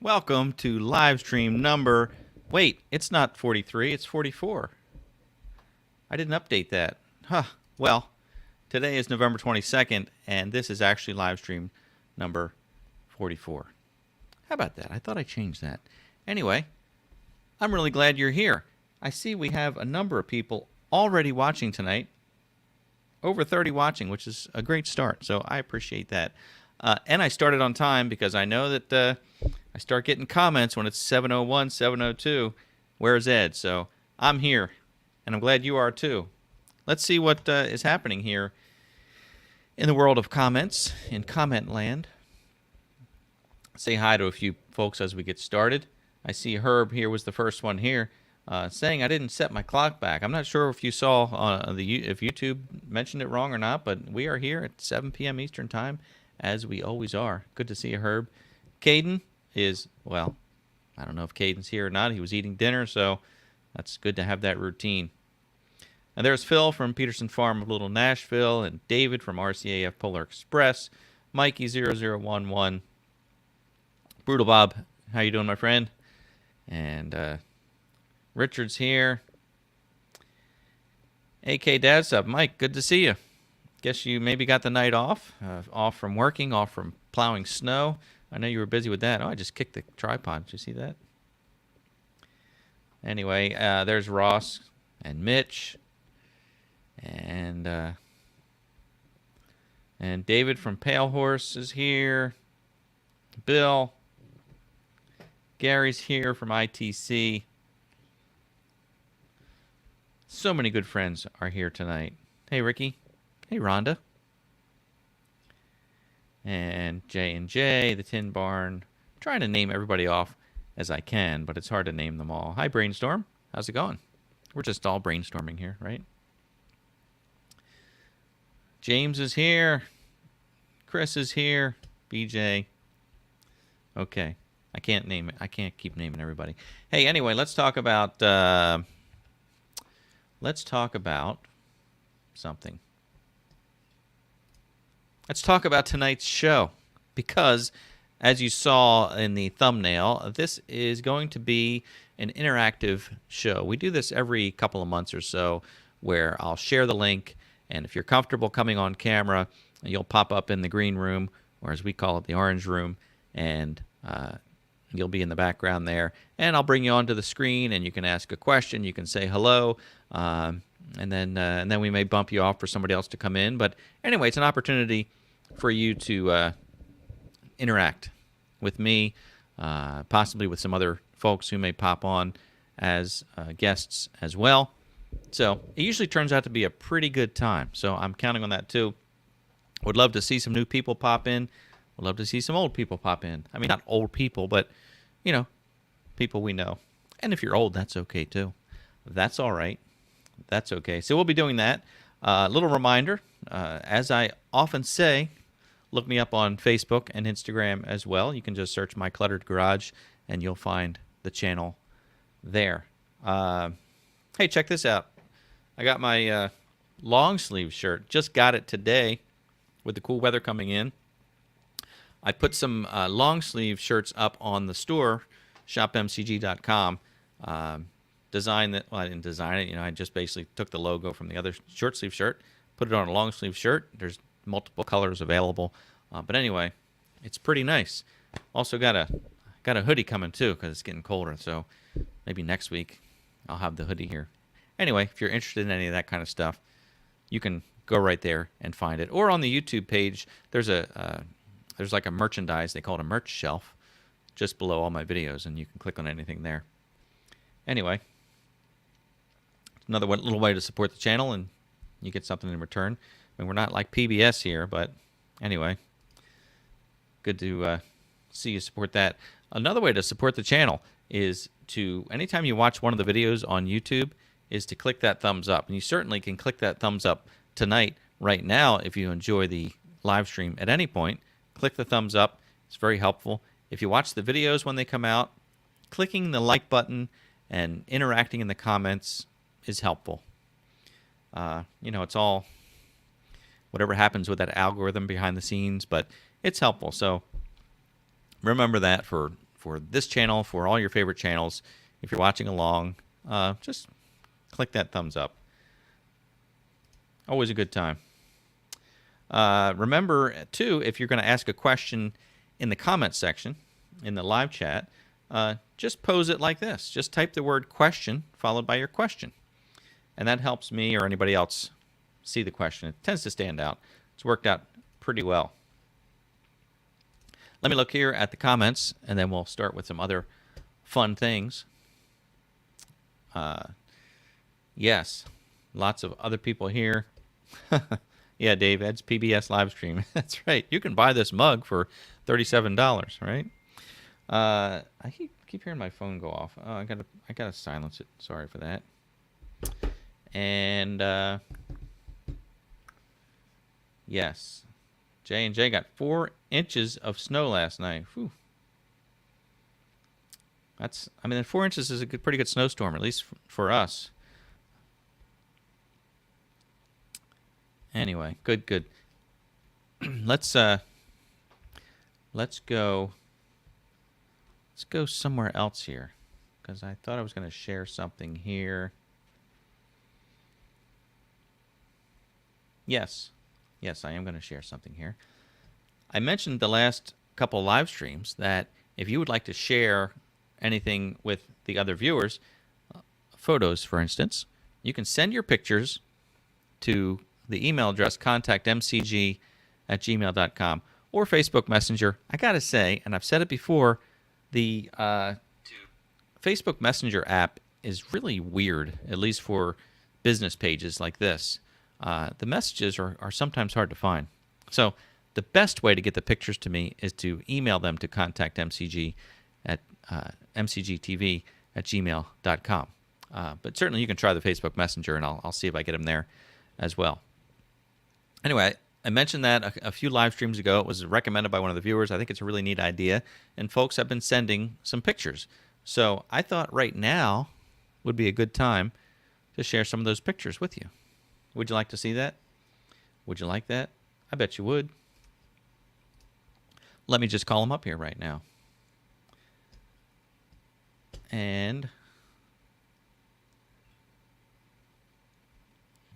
Welcome to Livestream number... Wait, it's not 43, it's 44. I didn't update that. Well, today is November 22nd, and this is actually Livestream number 44. How about that? I thought I changed that. Anyway, I'm really glad you're here. I see we have a number of people already watching tonight. Over 30 watching, which is a great start, so I appreciate that. And I started on time because I know that I start getting comments when it's 7:01, 7:02. Where's Ed? So I'm here, and I'm glad you are too. Let's see what is happening here in the world of comments, in comment land. Say hi to a few folks as we get started. I see Herb here was the first one here. Saying I didn't set my clock back. I'm not sure if you saw if YouTube mentioned it wrong or not, but we are here at 7 p.m. Eastern Time, as we always are. Good to see you, Herb. Caden is, well, I don't know if Caden's here or not. He was eating dinner, so that's good to have that routine. And there's Phil from Peterson Farm of Little Nashville, and David from RCAF Polar Express, Mikey0011, Brutal Bob, how you doing, my friend? And Richard's here. AK Dad's up. Mike, good to see you. Guess you maybe got the night off. Off from working, off from plowing snow. I know you were busy with that. Oh, I just kicked the tripod. Did you see that? Anyway, there's Ross and Mitch. And David from Pale Horse is here. Bill. Gary's here from ITC. So many good friends are here tonight. Hey, Ricky. Hey, Rhonda. And J&J, the Tin Barn. I'm trying to name everybody off as I can, but it's hard to name them all. Hi, Brainstorm. How's it going? We're just all brainstorming here, right? James is here. Chris is here. BJ. Okay. I can't name it. I can't keep naming everybody. Hey, anyway, let's talk about something. Let's talk about tonight's show, because as you saw in the thumbnail, this is going to be an interactive show. We do this every couple of months or so, where I'll share the link, and if you're comfortable coming on camera, you'll pop up in the green room, or as we call it, the orange room, and you'll be in the background there, and I'll bring you onto the screen, and you can ask a question, you can say hello, and then we may bump you off for somebody else to come in. But anyway, it's an opportunity for you to interact with me, possibly with some other folks who may pop on as guests as well. So it usually turns out to be a pretty good time, so I'm counting on that too. Would love to see some new people pop in. Would love to see some old people pop in. I mean, not old people, but, you know, people we know. And if you're old, that's okay too. That's all right. That's okay. So we'll be doing that. Little reminder, as I often say, look me up on Facebook and Instagram as well. You can just search My Cluttered Garage, and you'll find the channel there. Hey, check this out. I got my long sleeve shirt. Just got it today with the cool weather coming in. I put some long sleeve shirts up on the store, shopmcg.com. Design that, well, I didn't design it. You know, I just basically took the logo from the other short sleeve shirt, put it on a long sleeve shirt. There's multiple colors available, but anyway, it's pretty nice. Also got a hoodie coming too, because it's getting colder. So maybe next week I'll have the hoodie here. Anyway, if you're interested in any of that kind of stuff, you can go right there and find it. Or on the YouTube page, there's like a merchandise. They call it a merch shelf just below all my videos, and you can click on anything there. Anyway, another little way to support the channel, and you get something in return. I mean, we're not like PBS here, but anyway, good to see you support that. Another way to support the channel is to, anytime you watch one of the videos on YouTube, is to click that thumbs up. And you certainly can click that thumbs up tonight, right now, if you enjoy the live stream at any point. Click the thumbs up. It's very helpful. If you watch the videos when they come out, clicking the like button and interacting in the comments is helpful. You know, it's all whatever happens with that algorithm behind the scenes, but it's helpful. So remember that for for this channel, for all your favorite channels. If you're watching along, just click that thumbs up. Always a good time. Remember, too, if you're going to ask a question in the comment section, in the live chat, just pose it like this. Just type the word question followed by your question. And that helps me or anybody else see the question. It tends to stand out. It's worked out pretty well. Let me look here at the comments, and then we'll start with some other fun things. Yes, lots of other people here. Yeah, Dave, that's PBS Livestream. That's right. You can buy this mug for $37, right? I keep hearing my phone go off. Oh, I gotta silence it. Sorry for that. And yes, J&J got 4 inches of snow last night. Whew. I mean, 4 inches is a pretty good snowstorm, at least for us. Anyway, good. Let's go somewhere else here, because I thought I was going to share something here. Yes, I am going to share something here. I mentioned the last couple live streams that if you would like to share anything with the other viewers, photos, for instance, you can send your pictures to the email address contactmcg@gmail.com or Facebook Messenger. I got to say, and I've said it before, the Facebook Messenger app is really weird, at least for business pages like this. The messages are sometimes hard to find. So the best way to get the pictures to me is to email them to contactmcg@mcgtv@gmail.com. But certainly you can try the Facebook Messenger, and I'll see if I get them there as well. Anyway, I mentioned that a few live streams ago. It was recommended by one of the viewers. I think it's a really neat idea, and folks have been sending some pictures. So I thought right now would be a good time to share some of those pictures with you. Would you like to see that? Would you like that? I bet you would. Let me just call them up here right now. And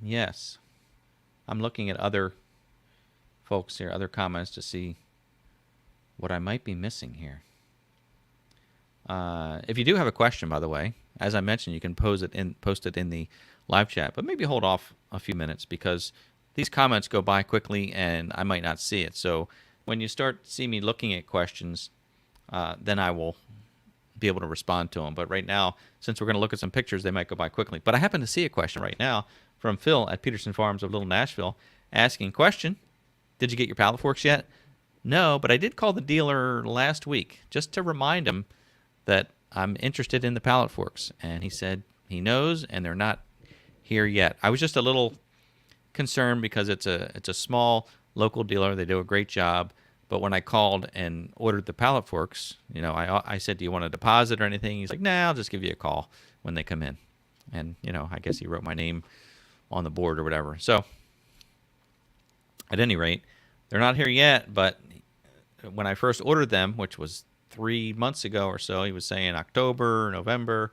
yes, I'm looking at other folks here, other comments to see what I might be missing here. If you do have a question, by the way, as I mentioned, you can post it in the live chat, but maybe hold off a few minutes because these comments go by quickly and I might not see it. So when you start see me looking at questions, then I will be able to respond to them. But right now, since we're going to look at some pictures, they might go by quickly. But I happen to see a question right now from Phil at Peterson Farms of Little Nashville asking, question, did you get your pallet forks yet? No, but I did call the dealer last week just to remind him that I'm interested in the pallet forks. And he said he knows and they're not here yet. I was just a little concerned because it's a small local dealer. They do a great job. But when I called and ordered the pallet forks, you know, I said, do you want a deposit or anything? He's like, nah, I'll just give you a call when they come in. And, you know, I guess he wrote my name on the board or whatever. So at any rate, they're not here yet. But when I first ordered them, which was 3 months ago or so, he was saying October, November.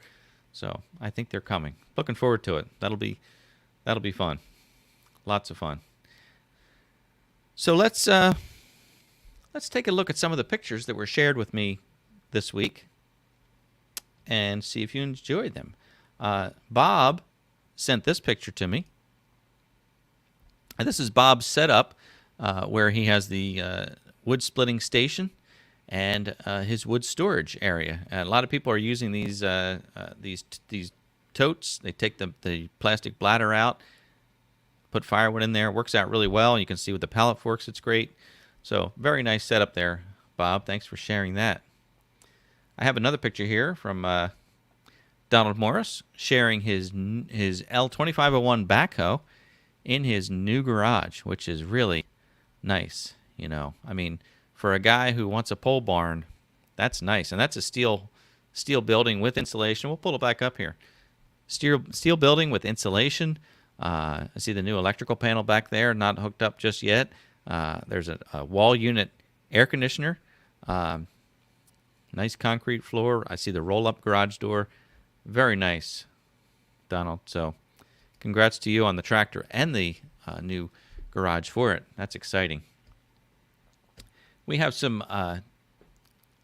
So I think they're coming. Looking forward to it. That'll be fun. Lots of fun. So let's take a look at some of the pictures that were shared with me this week and see if you enjoyed them. Bob sent this picture to me. And this is Bob's setup where he has the wood splitting station and his wood storage area. A lot of people are using these totes. They take the plastic bladder out, put firewood in there. It works out really well. You can see with the pallet forks, it's great. So very nice setup there, Bob. Thanks for sharing that. I have another picture here from Donald Morris sharing his L2501 backhoe in his new garage, which is really nice. You know, I mean, for a guy who wants a pole barn, that's nice. And that's a steel building with insulation. We'll pull it back up here. Steel building with insulation. I see the new electrical panel back there, not hooked up just yet. There's a wall unit air conditioner. Nice concrete floor. I see the roll-up garage door. Very nice, Donald. So congrats to you on the tractor and the new garage for it. That's exciting. We have some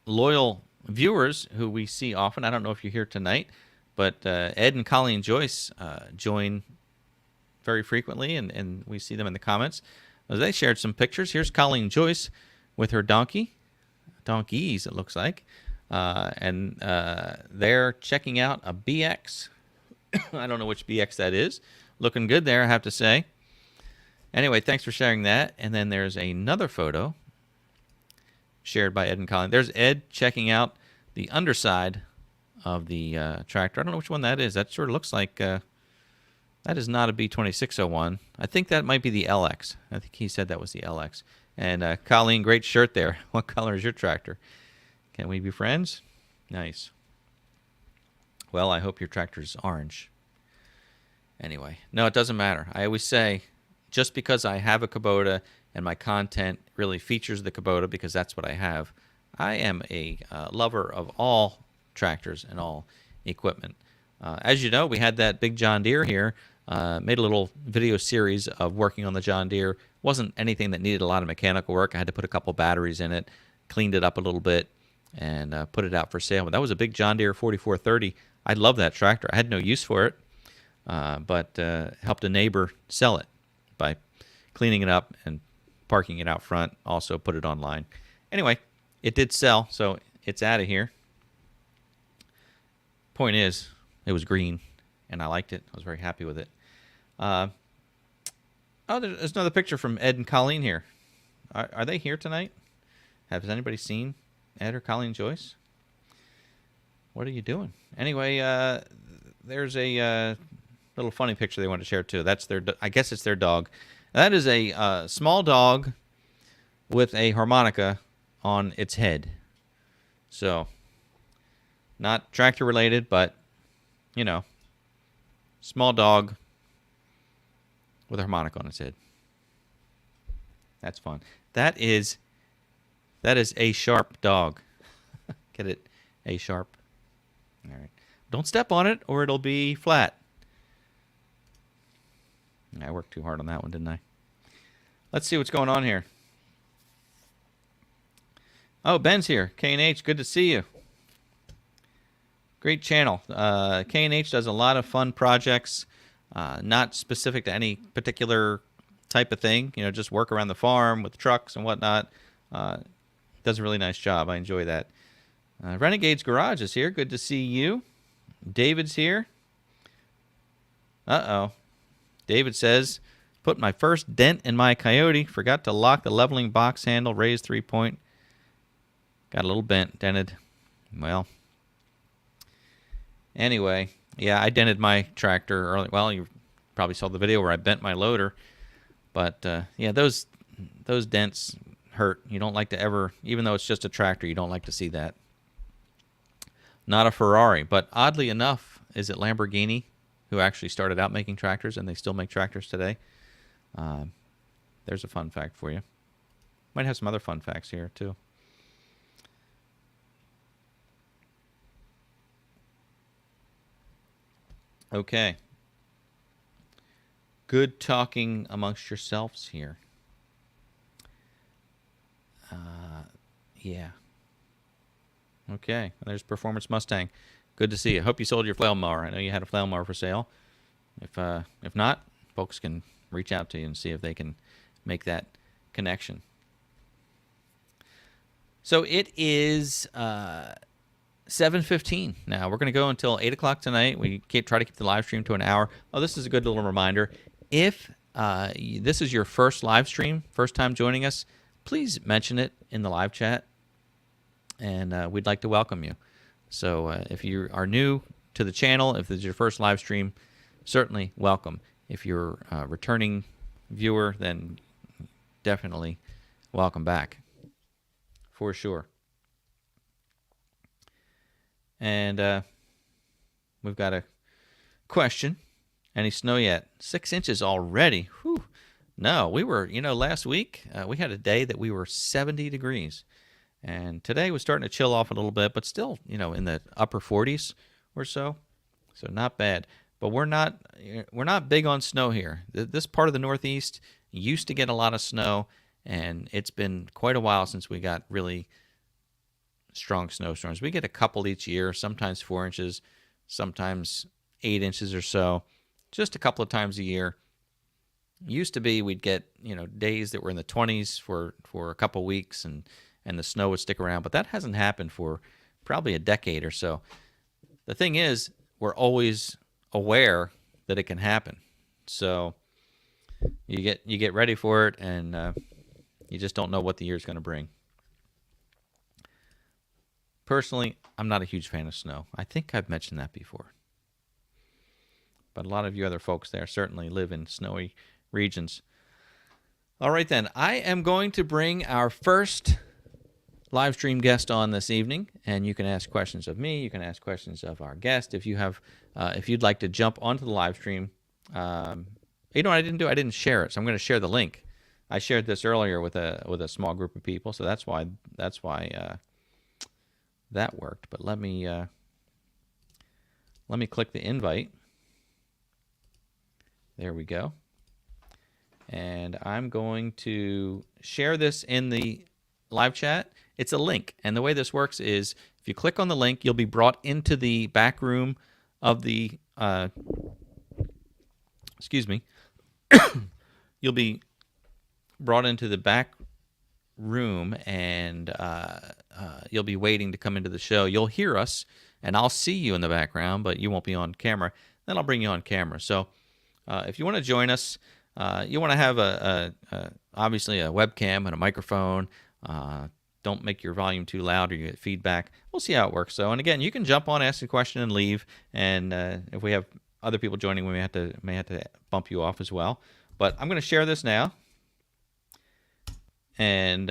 loyal viewers who we see often. I don't know if you're here tonight, but Ed and Colleen Joyce join very frequently, and we see them in the comments. They shared some pictures. Here's Colleen Joyce with her donkeys, it looks like. And they're checking out a BX. I don't know which BX that is. Looking good there, I have to say. Anyway, thanks for sharing that. And then there's another photo shared by Ed and Colleen. There's Ed checking out the underside of the tractor. I don't know which one that is. That sort of looks like... that is not a B2601. I think that might be the LX. I think he said that was the LX. And Colleen, great shirt there. What color is your tractor? Can we be friends? Nice. Well, I hope your tractor's orange. Anyway, no, it doesn't matter. I always say, just because I have a Kubota and my content really features the Kubota because that's what I have, I am a lover of all tractors and all equipment. As you know, we had that big John Deere here. Made a little video series of working on the John Deere. Wasn't anything that needed a lot of mechanical work. I had to put a couple batteries in it, cleaned it up a little bit, and put it out for sale. But that was a big John Deere 4430. I love that tractor. I had no use for it, but helped a neighbor sell it by cleaning it up and parking it out front. Also put it online. Anyway, it did sell, so it's out of here. Point is, it was green, and I liked it. I was very happy with it. Oh, there's another picture from Ed and Colleen here. Are they here tonight? Has anybody seen Ed or Colleen Joyce? What are you doing? Anyway, there's a little funny picture they want to share too. That's their. I guess it's their dog. That is a small dog with a harmonica on its head. So, not tractor related, but you know, small dog with a harmonica on its head. That's fun. That is a sharp dog. Get it? A sharp. All right. Don't step on it or it'll be flat. I worked too hard on that one, didn't I? Let's see what's going on here. Oh, Ben's here. K&H, good to see you. Great channel. K&H does a lot of fun projects, not specific to any particular type of thing. You know, just work around the farm with trucks and whatnot. Does a really nice job. I enjoy that. Renegade's Garage is here. Good to see you. David's here. Uh-oh. David says, put my first dent in my Coyote. Forgot to lock the leveling box handle. Raised 3-point. Got a little dented. Well... Anyway, yeah, I dented my tractor early. Well, you probably saw the video where I bent my loader. But, yeah, those dents hurt. You don't like to ever, even though it's just a tractor, you don't like to see that. Not a Ferrari. But oddly enough, is it Lamborghini who actually started out making tractors, and they still make tractors today? There's a fun fact for you. Might have some other fun facts here, too. Okay. Good talking amongst yourselves here. Yeah. Okay. There's Performance Mustang. Good to see you. Hope you sold your flail mower. I know you had a flail mower for sale. If not, folks can reach out to you and see if they can make that connection. So it is 7:15 now. We're going to go until 8 o'clock tonight. We try to keep the live stream to an hour. Oh, this is a good little reminder. If this is your first live stream, first time joining us, please mention it in the live chat, and we'd like to welcome you. So if you are new to the channel, if this is your first live stream, certainly welcome. If you're a returning viewer, then definitely welcome back, for sure. And we've got a question. Any snow yet? 6 inches already. Whew. No, we were, last week we had a day that we were 70 degrees. And today was starting to chill off a little bit, but still, in the upper 40s or so. So not bad. But we're not big on snow here. This part of the Northeast used to get a lot of snow, and it's been quite a while since we got really strong snowstorms. We get a couple each year, sometimes 4 inches, sometimes 8 inches or so, just a couple of times a year. Used to be we'd get days that were in the 20s for a couple weeks, and the snow would stick around, but that hasn't happened for probably a decade or so. The thing is, we're always aware that it can happen, so you get ready for it, and you just don't know what the year's going to bring. Personally, I'm not a huge fan of snow. I think I've mentioned that before, but a lot of you other folks there certainly live in snowy regions. All right, then. I am going to bring our first live stream guest on this evening, and you can ask questions of me. You can ask questions of our guest. If you'd like to jump onto the live stream, what I didn't do? I didn't share it, so I'm going to share the link. I shared this earlier with a small group of people, so that's why that worked. But let me click the invite. There we go. And I'm going to share this in the live chat. It's a link, and the way this works is if you click on the link, you'll be brought into the back room of the you'll be brought into the back room, and you'll be waiting to come into the show. You'll hear us, and I'll see you in the background, but you won't be on camera. Then I'll bring you on camera. So if you want to join us, you want to have obviously a webcam and a microphone. Don't make your volume too loud or you get feedback. We'll see how it works. So, and again, you can jump on, ask a question, and leave. And if we have other people joining, we may have to bump you off as well. But I'm going to share this now, and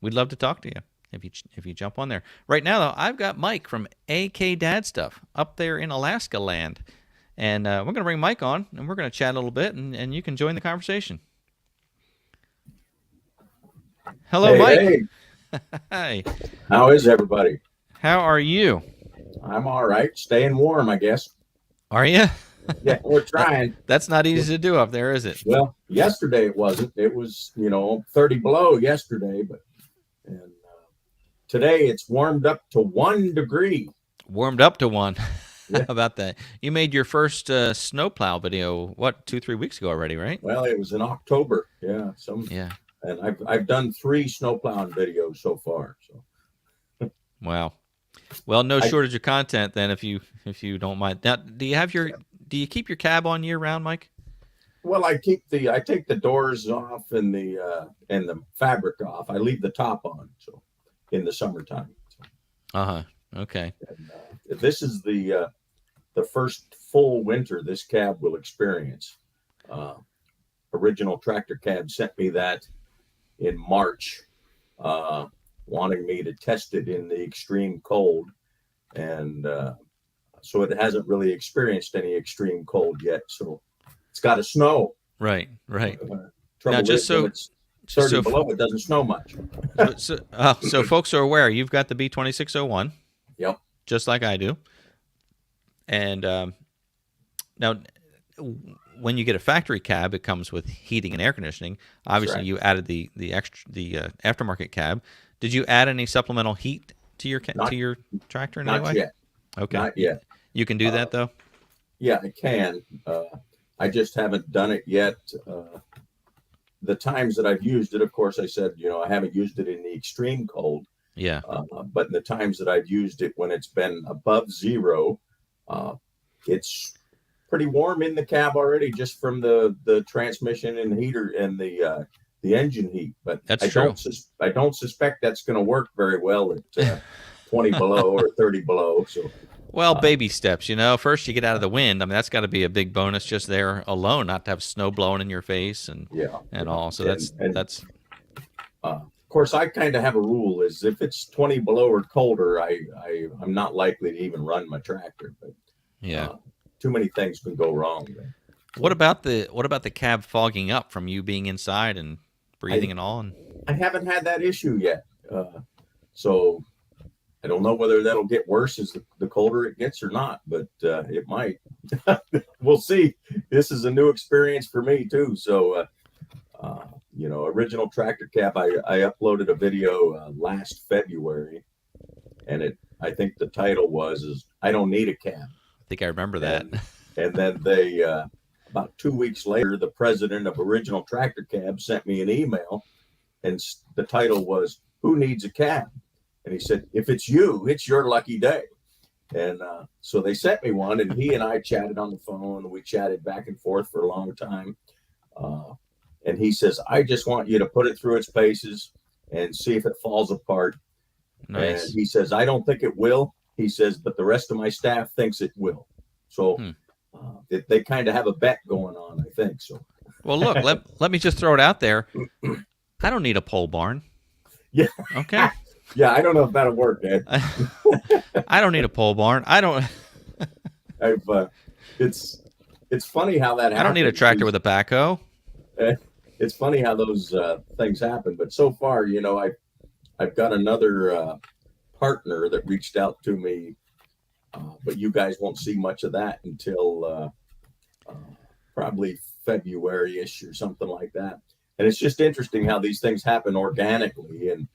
we'd love to talk to you if you jump on there. Right now, though, I've got Mike from AK Dad Stuff up there in Alaska land, and we're going to bring Mike on, and we're going to chat a little bit, and you can join the conversation. Hello, Mike. Hey. Hi. How is everybody? How are you? I'm all right. Staying warm, I guess. Are you? Yeah, we're trying. That's not easy to do up there, is it? Well, yesterday it wasn't. It was, 30 below yesterday, but today it's warmed up to 1 degree. Warmed up to 1. Yeah. How about that? You made your first snowplow video, 2-3 weeks ago already, right? Well, it was in October. Yeah. Yeah. And I've done 3 snowplowing videos so far. So. Wow. Well, no shortage of content then, if you don't mind. Now, do you keep your cab on year round, Mike? Well, I take the doors off and the fabric off. I leave the top on, so in the summertime. So. Okay. And, this is the first full winter this cab will experience. Original Tractor Cab sent me that in March, wanting me to test it in the extreme cold, and so it hasn't really experienced any extreme cold yet. So it's got to snow. Right. Trouble Now, just when it's 30 below, it doesn't snow much. So folks are aware, you've got the B2601. Yep. Just like I do. And now, when you get a factory cab, it comes with heating and air conditioning. Obviously, right. You added the aftermarket cab. Did you add any supplemental heat to your tractor in any way? Not yet. Okay. Not yet. You can do that though. Yeah, I can. I just haven't done it yet. The times that I've used it, of course, I said, I haven't used it in the extreme cold. Yeah. But in the times that I've used it when it's been above 0, it's pretty warm in the cab already, just from the transmission and heater and the engine heat. But that's true. I don't suspect that's going to work very well at 20 below or 30 below. So. Well, baby steps, First you get out of the wind. I mean, that's got to be a big bonus just there alone, not to have snow blowing in your face and all. So that's. Of course, I kind of have a rule: is if it's 20 below or colder, I'm not likely to even run my tractor. But too many things can go wrong. What about the cab fogging up from you being inside and breathing and all? I haven't had that issue yet. So I don't know whether that'll get worse as the colder it gets or not, but it might. We'll see. This is a new experience for me too. So, original tractor cab. I uploaded a video last February, and I think the title is "I Don't Need a Cab." I think I remember that. And then they about 2 weeks later, the president of Original Tractor Cab sent me an email, and the title was "Who Needs a Cab?" And he said, "If it's you, it's your lucky day." And so they sent me one, and he and I chatted on the phone. We chatted back and forth for a long time. And he says, "I just want you to put it through its paces and see if it falls apart." Nice. And he says, "I don't think it will." He says, "But the rest of my staff thinks it will." So they kind of have a bet going on, I think. So. Well, look, let me just throw it out there. I don't need a pole barn. Yeah. Okay. Yeah, I don't know if that'll work, Ed. I don't need a pole barn. I don't. It's funny how that happens. I don't need a tractor with a backhoe. It's funny how those things happen. But so far, I've got another partner that reached out to me, but you guys won't see much of that until probably February-ish or something like that. And it's just interesting how these things happen organically, and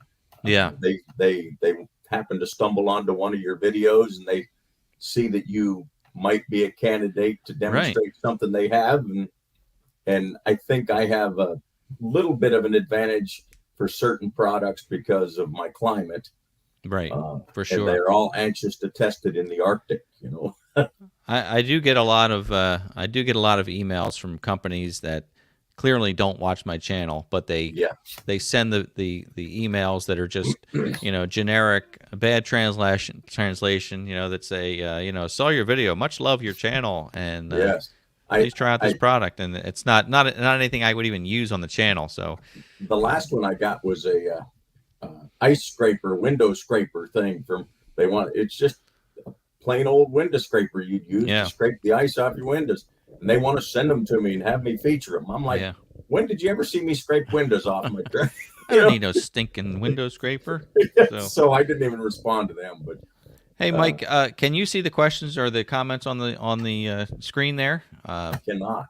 they happen to stumble onto one of your videos, and they see that you might be a candidate to demonstrate something they have, and I think I have a little bit of an advantage for certain products because of my climate. Right, for sure. And they're all anxious to test it in the Arctic, I do get a lot of emails from companies that clearly don't watch my channel, but they send the emails that are just generic bad translation that say saw your video, much love your channel, and please try out this product, and it's not anything I would even use on the channel. So the last one I got was a ice scraper, window scraper thing it's just a plain old window scraper you'd use to scrape the ice off your windows. And they want to send them to me and have me feature them. I'm like, when did you ever see me scrape windows off my truck? I don't need no stinking window scraper. So I didn't even respond to them. But hey, Mike, can you see the questions or the comments on the screen there? I cannot.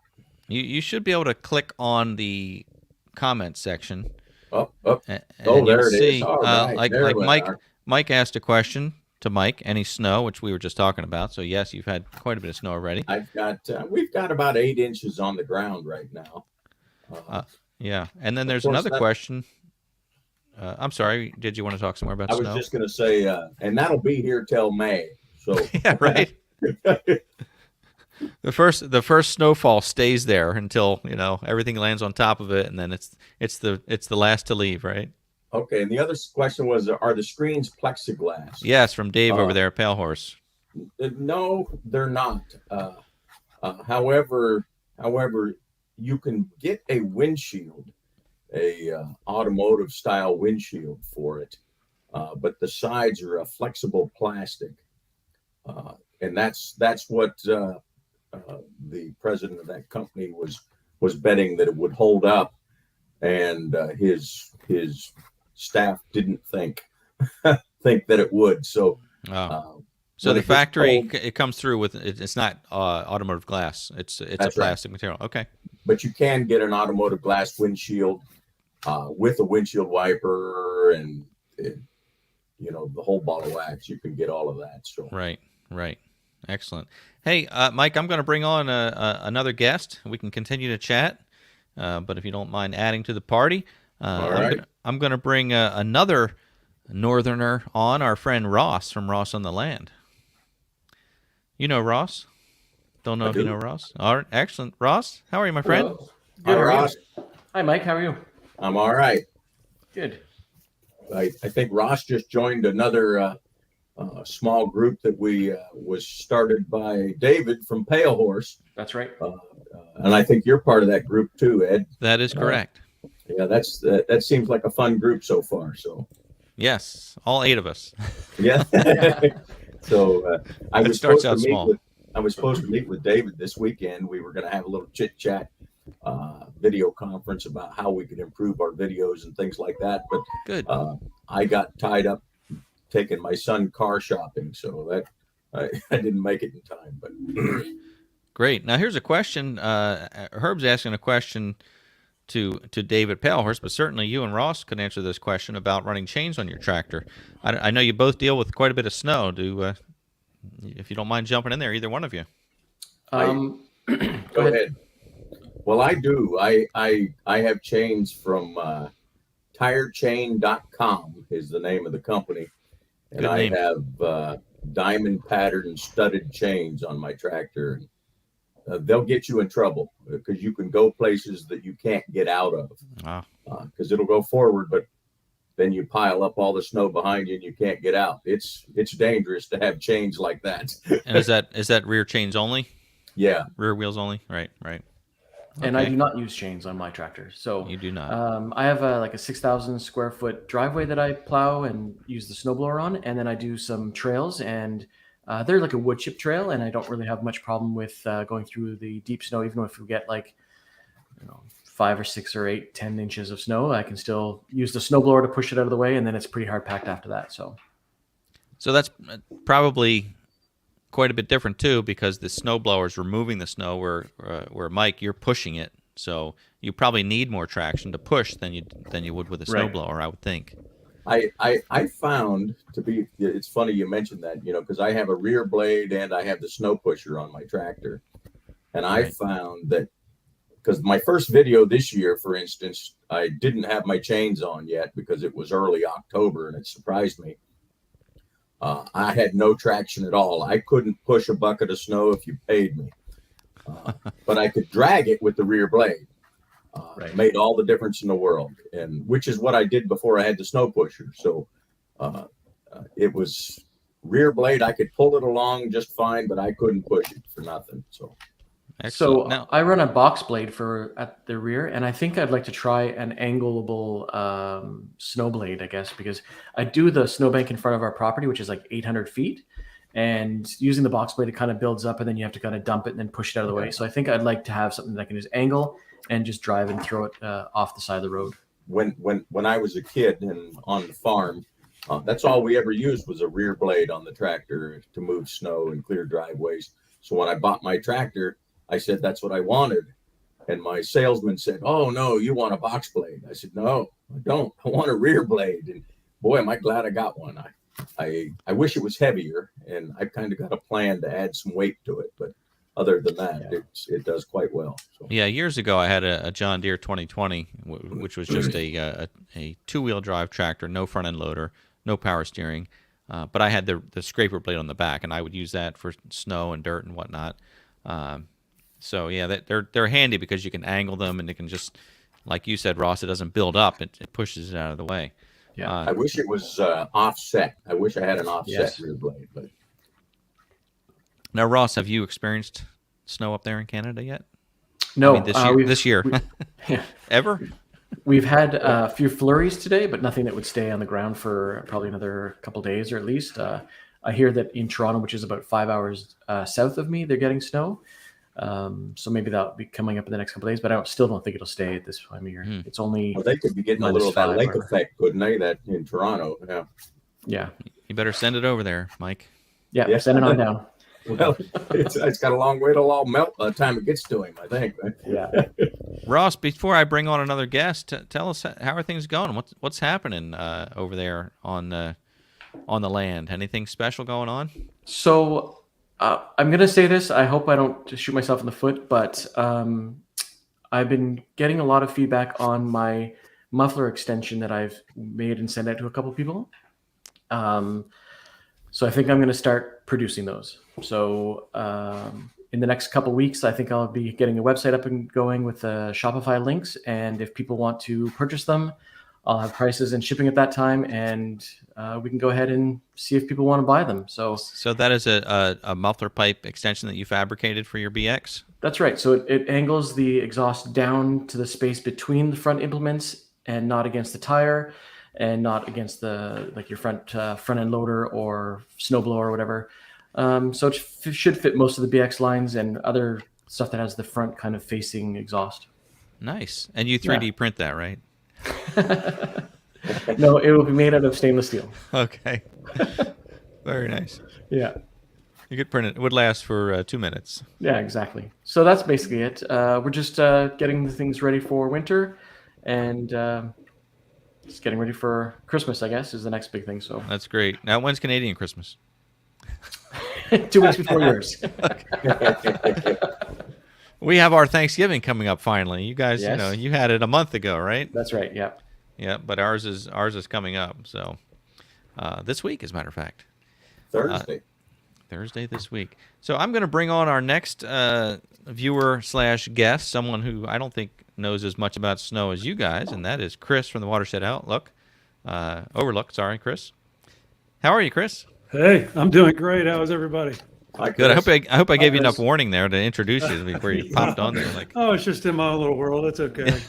You should be able to click on the comment section. And there it is. All right. Mike asked a question to Mike. Any snow, which we were just talking about. So yes, you've had quite a bit of snow already. We've got about 8 inches on the ground right now. And then there's another question. I'm sorry. Did you want to talk some more about snow? I was just going to say, and that'll be here till May. So yeah, right. The first snowfall stays there until everything lands on top of it, and then it's the last to leave, right? Okay, and the other question was, are the screens plexiglass? Yes, from Dave over there at Pale Horse. No, they're not. However, you can get a windshield, a automotive style windshield for it, but the sides are a flexible plastic, and that's what the president of that company was betting that it would hold up, and his staff didn't think that it would. So, so the factory it comes through with it's not automotive glass. It's a plastic material. Okay, but you can get an automotive glass windshield with a windshield wiper and the whole ball of wax. You can get all of that. So right. Excellent. Hey, Mike, I'm going to bring on another guest. We can continue to chat, but if you don't mind adding to the party, all right. I'm going to bring another northerner on, our friend Ross from Ross on the Land. You know Ross? Don't know if you know Ross? All right, excellent. Ross, how are you, my friend? Good, Ross. Hi, Mike. How are you? I'm all right. Good. I think Ross just joined another small group that was started by David from Pale Horse. That's right. And I think you're part of that group too, Ed. That is correct. Yeah, that seems like a fun group so far. So. Yes, all 8 of us. Yeah. So I was supposed to meet with David this weekend. We were going to have a little chit chat, video conference about how we could improve our videos and things like that. But Good. I got tied up taking my son car shopping, so that I didn't make it in time. But Great. Now here's a question. Herb's asking a question to David Palehorst, but certainly you and Ross could answer this question about running chains on your tractor. I know you both deal with quite a bit of snow. If you don't mind jumping in there, either one of you. Go ahead. Well, I do. I have chains from tirechain.com is the name of the company, and Good name. I have diamond pattern studded chains on my tractor. They'll get you in trouble because you can go places that you can't get out of because it'll go forward, but then you pile up all the snow behind you and you can't get out. It's dangerous to have chains like that. And is that rear chains only? Yeah. Rear wheels only? Right. And I do not use chains on my tractor. So you do not. I have a 6,000 square foot driveway that I plow and use the snowblower on, and then I do some trails, and they're like a wood chip trail, and I don't really have much problem with going through the deep snow, even if we get 5 or 6 or 8, 10 inches of snow. I can still use the snowblower to push it out of the way, and then it's pretty hard packed after that. So that's probably quite a bit different too, because the snowblower is removing the snow, where Mike, you're pushing it, so you probably need more traction to push than you would with a snowblower, I would think. I found to be, it's funny you mentioned that, because I have a rear blade and I have the snow pusher on my tractor, and I found that because my first video this year, for instance, I didn't have my chains on yet because it was early October, and it surprised me. I had no traction at all. I couldn't push a bucket of snow if you paid me, but I could drag it with the rear blade. Made all the difference in the world, and which is what I did before I had the snow pusher. So it was rear blade. I could pull it along just fine, but I couldn't push it for nothing. So. Excellent. So now, I run a box blade at the rear, and I think I'd like to try an angleable snow blade, I guess, because I do the snowbank in front of our property, which is like 800 feet. And using the box blade, it kind of builds up, and then you have to kind of dump it and then push it out of the way. So I think I'd like to have something that I can just angle and just drive and throw it off the side of the road. When I was a kid and on the farm, that's all we ever used was a rear blade on the tractor to move snow and clear driveways. So when I bought my tractor, I said, that's what I wanted. And my salesman said, oh, no, you want a box blade. I said, no, I don't. I want a rear blade. And boy, am I glad I got one. I wish it was heavier, and I've kind of got a plan to add some weight to it. But other than that, it does quite well. So. Yeah, years ago, I had a John Deere 2020, which was just a two-wheel drive tractor, no front-end loader, no power steering. But I had the scraper blade on the back, and I would use that for snow and dirt and whatnot. So yeah, they're handy because you can angle them, and it can just, like you said, Ross, it doesn't build up; it pushes it out of the way. Yeah, I wish it was offset. I wish I had an offset rear blade. But now, Ross, have you experienced snow up there in Canada yet? No, I mean, this year. Ever? We've had a few flurries today, but nothing that would stay on the ground for probably another couple of days, or at least. I hear that in Toronto, which is about 5 hours south of me, they're getting snow. So maybe that'll be coming up in the next couple of days, but I still don't think it'll stay at this time of year. It's only they could be getting a little of that lake effect, couldn't they? That in Toronto, yeah. You better send it over there, Mike. Yeah, send it on down. Well, it's got a long way to all melt by the time it gets to him, I think. Yeah. Ross, before I bring on another guest, tell us how are things going? What's happening over there on the land? Anything special going on? So. I'm going to say this. I hope I don't shoot myself in the foot, but I've been getting a lot of feedback on my muffler extension that I've made and sent out to a couple of people. So I think I'm going to start producing those. So in the next couple of weeks, I think I'll be getting a website up and going with Shopify links. And if people want to purchase them, I'll have prices and shipping at that time, and we can go ahead and see if people want to buy them. So that is a muffler pipe extension that you fabricated for your BX? That's right. So it angles the exhaust down to the space between the front implements and not against the tire and not against your front end loader or snowblower or whatever. So it should fit most of the BX lines and other stuff that has the front kind of facing exhaust. Nice. And you 3D print that, right? No, it will be made out of stainless steel. Okay. Very nice. Yeah. You could print it. It would last for 2 minutes. Yeah, exactly. So that's basically it. We're just getting the things ready for winter, and just getting ready for Christmas, I guess, is the next big thing. So That's great. Now, when's Canadian Christmas? 2 weeks before yours. We have our Thanksgiving coming up finally. You guys, Yes. you had it a month ago, right? That's right. Yeah. Yeah, but ours is coming up. So this week, as a matter of fact. Thursday this week. So I'm going to bring on our next viewer/guest, someone who I don't think knows as much about snow as you guys, and that is Chris from the Watershed Overlook. Sorry, Chris. How are you, Chris? Hey, I'm doing great. How's everybody? Hi, Good. Chris. I hope I gave you Chris. enough warning there to introduce you before you popped on there. Like, Oh, it's just in my own little world. It's okay.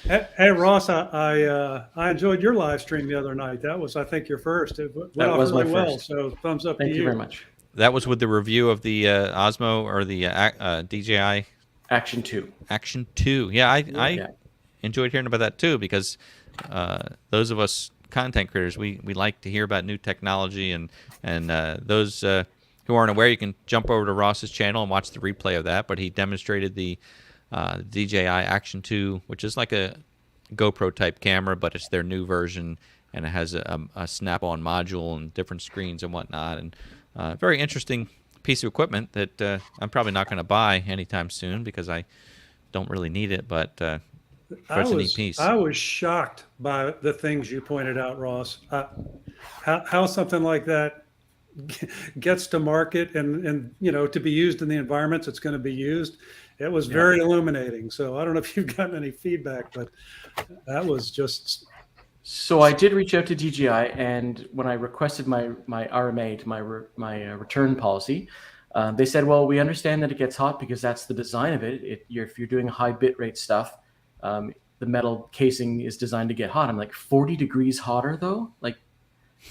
Hey, Ross, I enjoyed your live stream the other night. That was, I think, your first. It went That off was my really well. first. So thumbs up Thank to you you. very much. that was with the review of the Osmo or the DJI Action 2. Action 2. Yeah, I Yeah. enjoyed hearing about that too, because those of us content creators, we like to hear about new technology, and those who aren't aware, you can jump over to Ross's channel and watch the replay of that. But he demonstrated the DJI Action 2, which is like a GoPro type camera, but it's their new version, and it has a snap-on module and different screens and whatnot, and very interesting piece of equipment that I'm probably not going to buy anytime soon because I don't really need it, but it's a neat piece. I was shocked by the things you pointed out, Ross. How something like that gets to market and to be used in the environments it's going to be used. It was very illuminating. So I don't know if you've gotten any feedback, but that was just. So I did reach out to DJI, and when I requested my RMA to my return policy, they said, well, we understand that it gets hot because that's the design of it. If you're doing high bit rate stuff, the metal casing is designed to get hot. I'm like, 40 degrees hotter though? Like,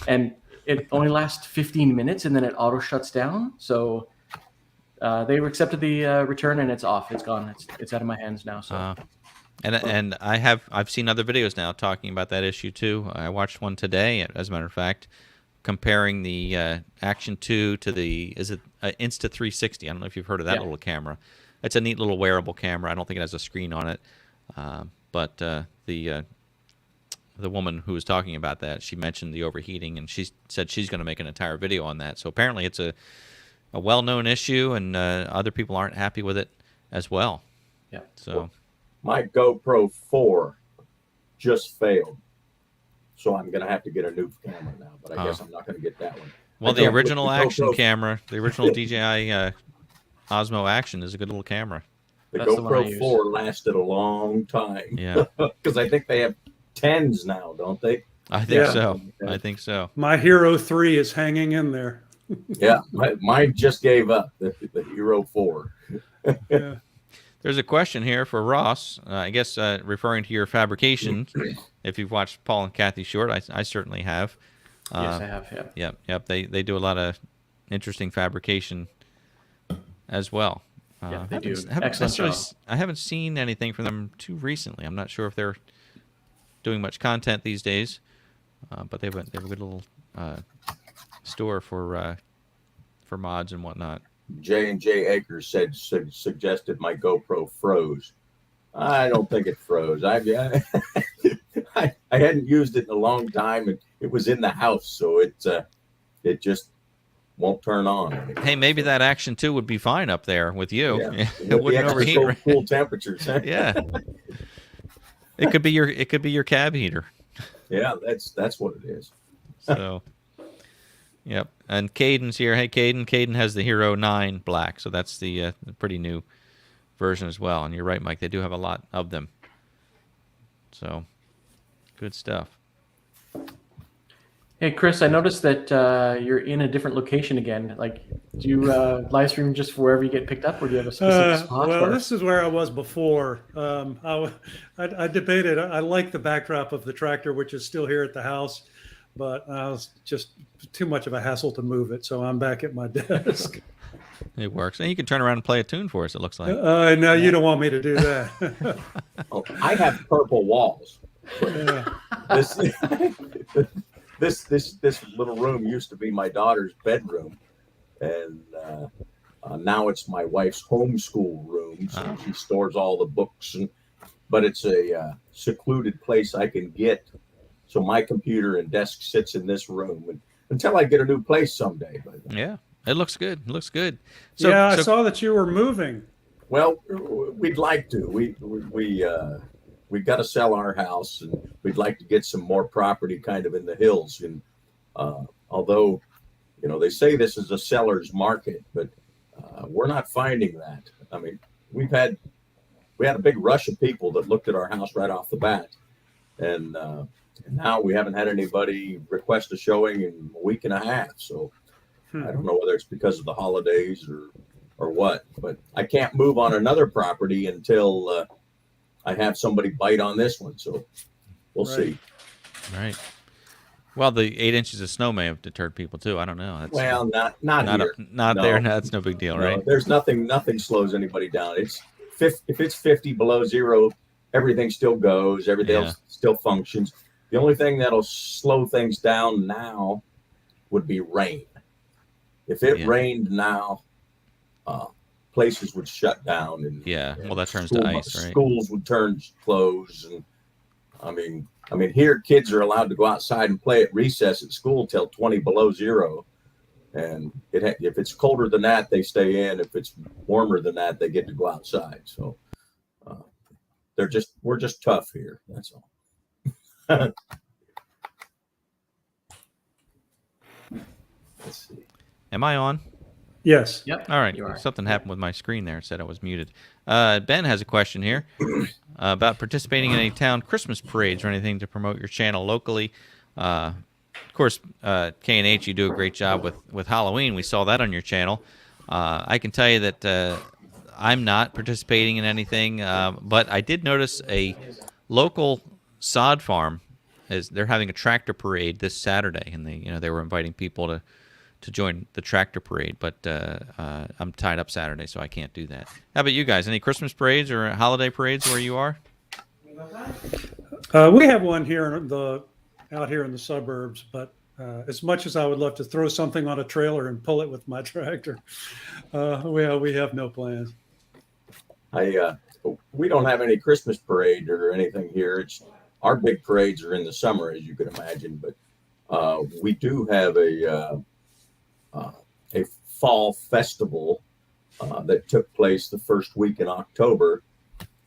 and it only lasts 15 minutes and then it auto shuts down. So they accepted the return, and it's off. It's gone. It's out of my hands now. So. And I've seen other videos now talking about that issue too. I watched one today, as a matter of fact, comparing the Action 2 to the Insta360. I don't know if you've heard of that little camera. It's a neat little wearable camera. I don't think it has a screen on it, but the woman who was talking about that, she mentioned the overheating, and she said she's going to make an entire video on that. So apparently it's a well-known issue, and other people aren't happy with it as well. Yeah. So. My GoPro 4 just failed, so I'm going to have to get a new camera now. But I guess I'm not going to get that one. Well, the original Action camera, the original DJI Osmo Action, is a good little camera. The That's the one I GoPro use. 4 lasted a long time. Yeah, because I think they have 10s now, don't they? I think Yeah. so. I think so. My Hero 3 is hanging in there. Yeah, mine just gave up. The Hero 4. Yeah. There's a question here for Ross. I guess referring to your fabrication. If you've watched Paul and Kathy Short, I certainly have. Yes, I have. Yeah. Yep. They do a lot of interesting fabrication as well. Yeah, they do. Haven't Excellent necessarily job. I haven't seen anything from them too recently. I'm not sure if they're doing much content these days, but they have a good little store for mods and whatnot. J&J Akers suggested my GoPro froze. I don't think it froze. I hadn't used it in a long time, and it was in the house, so it just won't turn on. Hey, maybe that Action 2 would be fine up there with you. Yeah. It wouldn't overheat. Right? Cool temperatures. Huh? Yeah. It could be your cab heater. Yeah, that's what it is. So, yep. And Caden's here. Hey, Caden. Caden has the Hero 9 Black, so that's the pretty new version as well. And you're right, Mike. They do have a lot of them. So, good stuff. Hey, Chris, I noticed that you're in a different location again. Like, do you live stream just wherever you get picked up, or do you have a specific spot? Well, this is where I was before. I debated. I like the backdrop of the tractor, which is still here at the house, but I was just too much of a hassle to move it. So I'm back at my desk. It works. And you can turn around and play a tune for us, it looks like. No, you don't want me to do that. Oh, I have purple walls. Yeah. This little room used to be my daughter's bedroom, and now it's my wife's homeschool room. So she stores all the books, but it's a secluded place I can get. So my computer and desk sits in this room until I get a new place someday. But, yeah, it looks good. It looks good. So, yeah, I saw that you were moving. Well, we'd like to. We got to sell our house, and we'd like to get some more property kind of in the hills. And although, they say this is a seller's market, but we're not finding that. I mean, we had a big rush of people that looked at our house right off the bat, and now we haven't had anybody request a showing in a week and a half. So I don't know whether it's because of the holidays or what, but I can't move on another property until I have somebody bite on this one. So we'll see. Right. Well, the 8 inches of snow may have deterred people too. I don't know. That's, well, not here. Not there. No, that's no big deal, right? There's nothing slows anybody down. If it's 50 below zero, everything still goes. Everything else still functions. The only thing that'll slow things down now would be rain. If it rained now, places would shut down, and well, that turns to ice, right? Schools would turn closed, and I mean, here kids are allowed to go outside and play at recess at school till 20 below zero, and if it's colder than that, they stay in. If it's warmer than that, they get to go outside. So we're just tough here. That's all. Let's see. Am I on? Yes. Yep. All right. Something happened with my screen there. It said I was muted. Ben has a question here about participating in any town Christmas parades or anything to promote your channel locally. Of course, K&H, you do a great job with Halloween. We saw that on your channel. I can tell you that I'm not participating in anything, but I did notice a local sod farm they're having a tractor parade this Saturday, and they were inviting people to join the tractor parade, but I'm tied up Saturday, so I can't do that. How about you guys? Any Christmas parades or holiday parades where you are? We have one out here in the suburbs, but as much as I would love to throw something on a trailer and pull it with my tractor, we have no plans. We don't have any Christmas parade or anything here. Our big parades are in the summer, as you can imagine, but we do have a fall festival that took place the first week in October,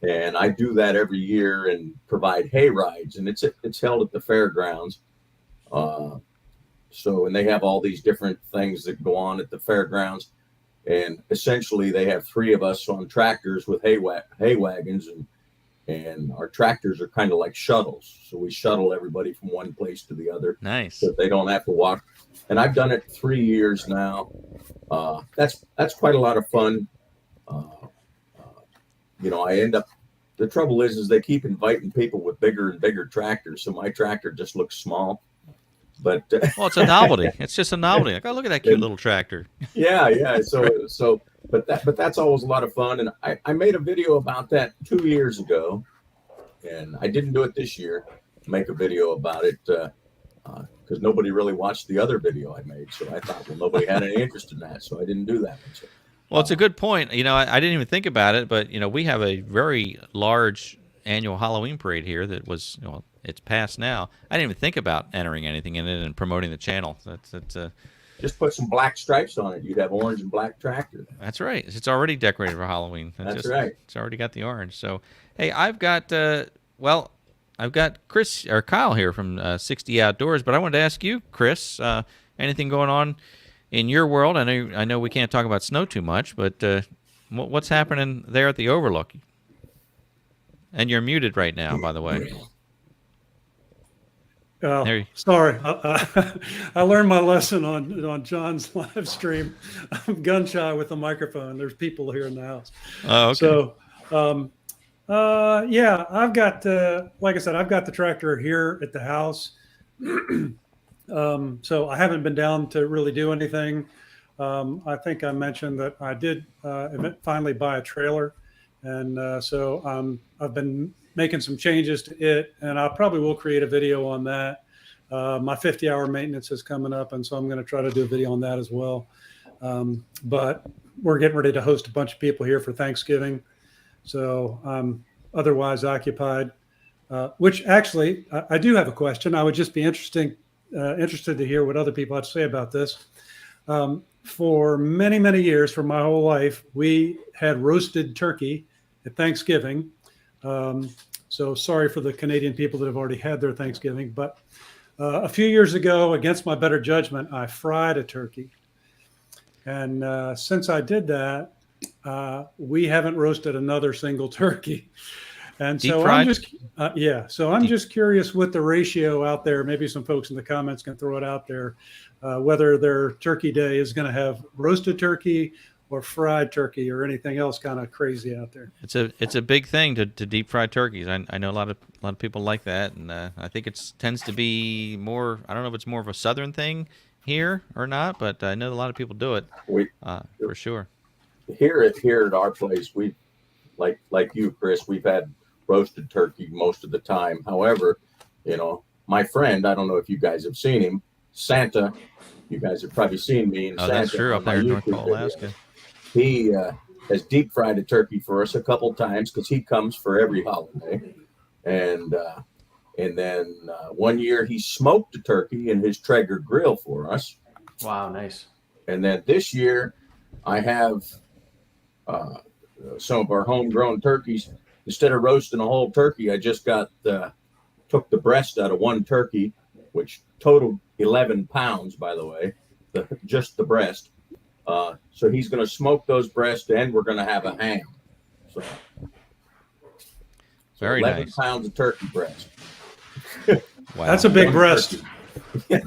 and I do that every year and provide hay rides, and it's held at the fairgrounds. And they have all these different things that go on at the fairgrounds, and essentially they have 3 of us on tractors with hay wagons, and our tractors are kind of like shuttles. So we shuttle everybody from one place to the other. Nice. So they don't have to walk. And I've done it 3 years now. That's quite a lot of fun. I end up, the trouble is they keep inviting people with bigger and bigger tractors. So my tractor just looks small. But well, it's a novelty. It's just a novelty. Like, oh, look at that cute little tractor. Yeah. But that's always a lot of fun. And I made a video about that 2 years ago, and I didn't do it this year. Make a video about it because nobody really watched the other video I made. So I thought, well, nobody had any interest in that, so I didn't do that one. So, well, it's a good point. I didn't even think about it, but we have a very large annual Halloween parade here that was, it's past now. I didn't even think about entering anything in it and promoting the channel. That's just put some black stripes on it. You'd have orange and black tractor. That's right. It's already decorated for Halloween. That's right. It's already got the orange. So, hey, I've got Chris or Kyle here from 60 Outdoors, but I wanted to ask you, Chris, anything going on in your world? I know we can't talk about snow too much, but what's happening there at the Overlook? And you're muted right now, by the way. Sorry, I learned my lesson on John's live stream. I'm gun shy with the microphone. There's people here in the house. Oh, okay. So, I've got, like I said, I've got the tractor here at the house. So I haven't been down to really do anything. I think I mentioned that I did finally buy a trailer, and so I've been making some changes to it, and I probably will create a video on that. My 50-hour maintenance is coming up, and so I'm going to try to do a video on that as well. But we're getting ready to host a bunch of people here for Thanksgiving, so I'm otherwise occupied. Which actually, I do have a question. I would just be interested to hear what other people have to say about this. For many, many years, for my whole life, we had roasted turkey at Thanksgiving. So sorry for the Canadian people that have already had their Thanksgiving. But a few years ago, against my better judgment, I fried a turkey. And since I did that, we haven't roasted another single turkey. And Deep so fried? I'm just curious what the ratio out there, maybe some folks in the comments can throw it out there, whether their turkey day is going to have roasted turkey or fried turkey or anything else kind of crazy out there. It's a big thing to deep fry turkeys. I know a lot of people like that, and I think it tends to be more. I don't know if it's more of a southern thing here or not, but I know a lot of people do it for sure. Here at our place, we like you, Chris. We've had roasted turkey most of the time. However, my friend, I don't know if you guys have seen him, Santa. You guys have probably seen me in Santa. That's true, up there in North Alaska. He has deep fried a turkey for us a couple times because he comes for every holiday. And then one year he smoked a turkey in his Traeger grill for us. Wow, nice. And then this year I have some of our homegrown turkeys. Instead of roasting a whole turkey, I just took the breast out of one turkey, which totaled 11 pounds, by the way, just the breast. So he's going to smoke those breasts, and we're going to have a ham. So very 11 nice. pounds of turkey breast. Wow. That's a big breast.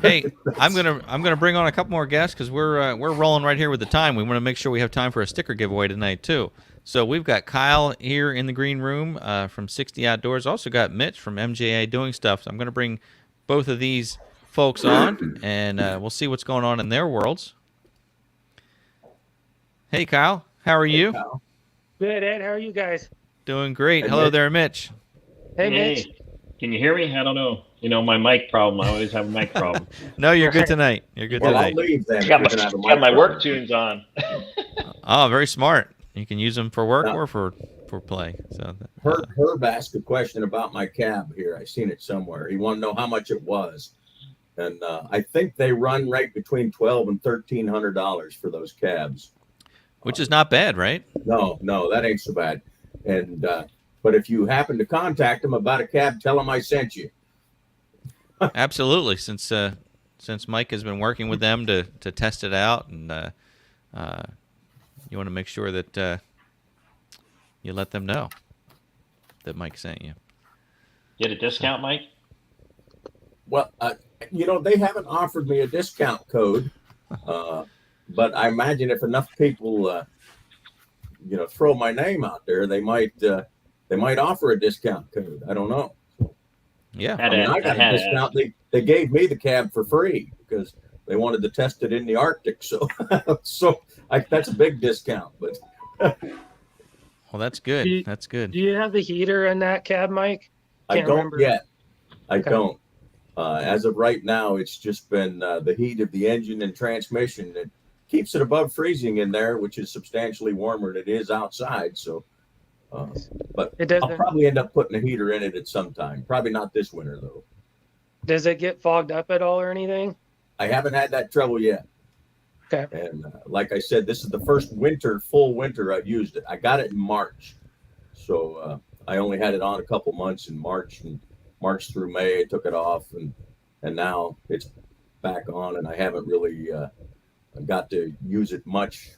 Hey, I'm gonna bring on a couple more guests because we're rolling right here with the time. We want to make sure we have time for a sticker giveaway tonight too. So we've got Kyle here in the green room from 60 Outdoors. Also got Mitch from MJA doing stuff. So I'm gonna bring both of these folks on, and we'll see what's going on in their worlds. Hey, Kyle, how are you? Kyle. Good, Ed. How are you guys? Doing great. Hey, Hello Mitch. there, Mitch. Hey, Mitch. Can you hear me? I don't know. My mic problem. I always have a mic problem. No, you're good tonight. You're good Well, I'll tonight. leave then. I got my mic work problem. tunes on. Oh, very smart. You can use them for work No. or for play. So Herb asked a question about my cab here. I seen it somewhere. He wanted to know how much it was, and I think they run right between $1,200 and $1,300 for those cabs. which is not bad, right? No, that ain't so bad. And but if you happen to contact them about a cab, tell them I sent you. Absolutely. Since Mike has been working with them to test it out, and you want to make sure that you let them know that Mike sent you. Get a discount, Mike? Well, they haven't offered me a discount code, but I imagine if enough people, throw my name out there, they might offer a discount code. I don't know. Yeah. I got a discount. They gave me the cab for free because they wanted to test it in the Arctic. So, that's a big discount. But Well, that's good. That's good. Do you have the heater in that cab, Mike? I don't remember. yet. I Okay. don't. As of right now, it's just been the heat of the engine and transmission that keeps it above freezing in there, which is substantially warmer than it is outside. So, but It I'll doesn't. probably end up putting a heater in it at some time. Probably not this winter though. Does it get fogged up at all or anything? I haven't had that trouble yet. Okay. And like I said, this is the first full winter I've used it. I got it in March, so I only had it on a couple months in March, and March through May I took it off, and now it's back on, and I haven't really got to use it much.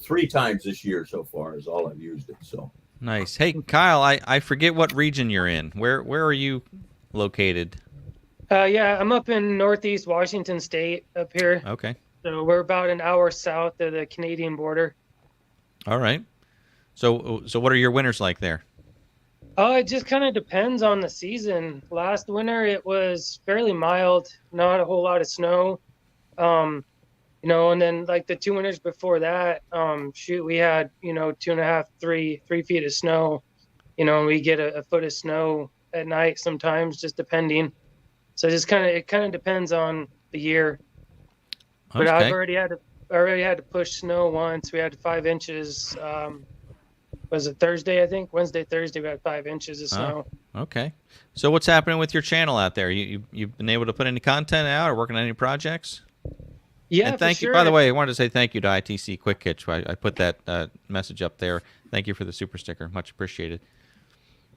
3 times this year so far is all I've used it. So Nice. Hey, Kyle, I forget what region you're in. Where are you located? Yeah, I'm up in Northeast Washington State up here. Okay. So we're about an hour south of the Canadian border. All right. So what are your winters like there? Oh, it just kind of depends on the season. Last winter, it was fairly mild, not a whole lot of snow. And then like the 2 winters before that, shoot, we had, 2.5, 3 feet of snow, and we get a foot of snow at night sometimes, just depending. So it kind of depends on the year. But I've Okay. already had to push snow once. We had 5 inches. Was it Thursday? I think Wednesday, Thursday, we had 5 inches of snow. Okay. So what's happening with your channel out there? You've been able to put any content out or working on any projects? Yeah, And thank for you. sure. By the way, I wanted to say thank you to ITC Quick Hitch. I put that message up there. Thank you for the super sticker. Much appreciated.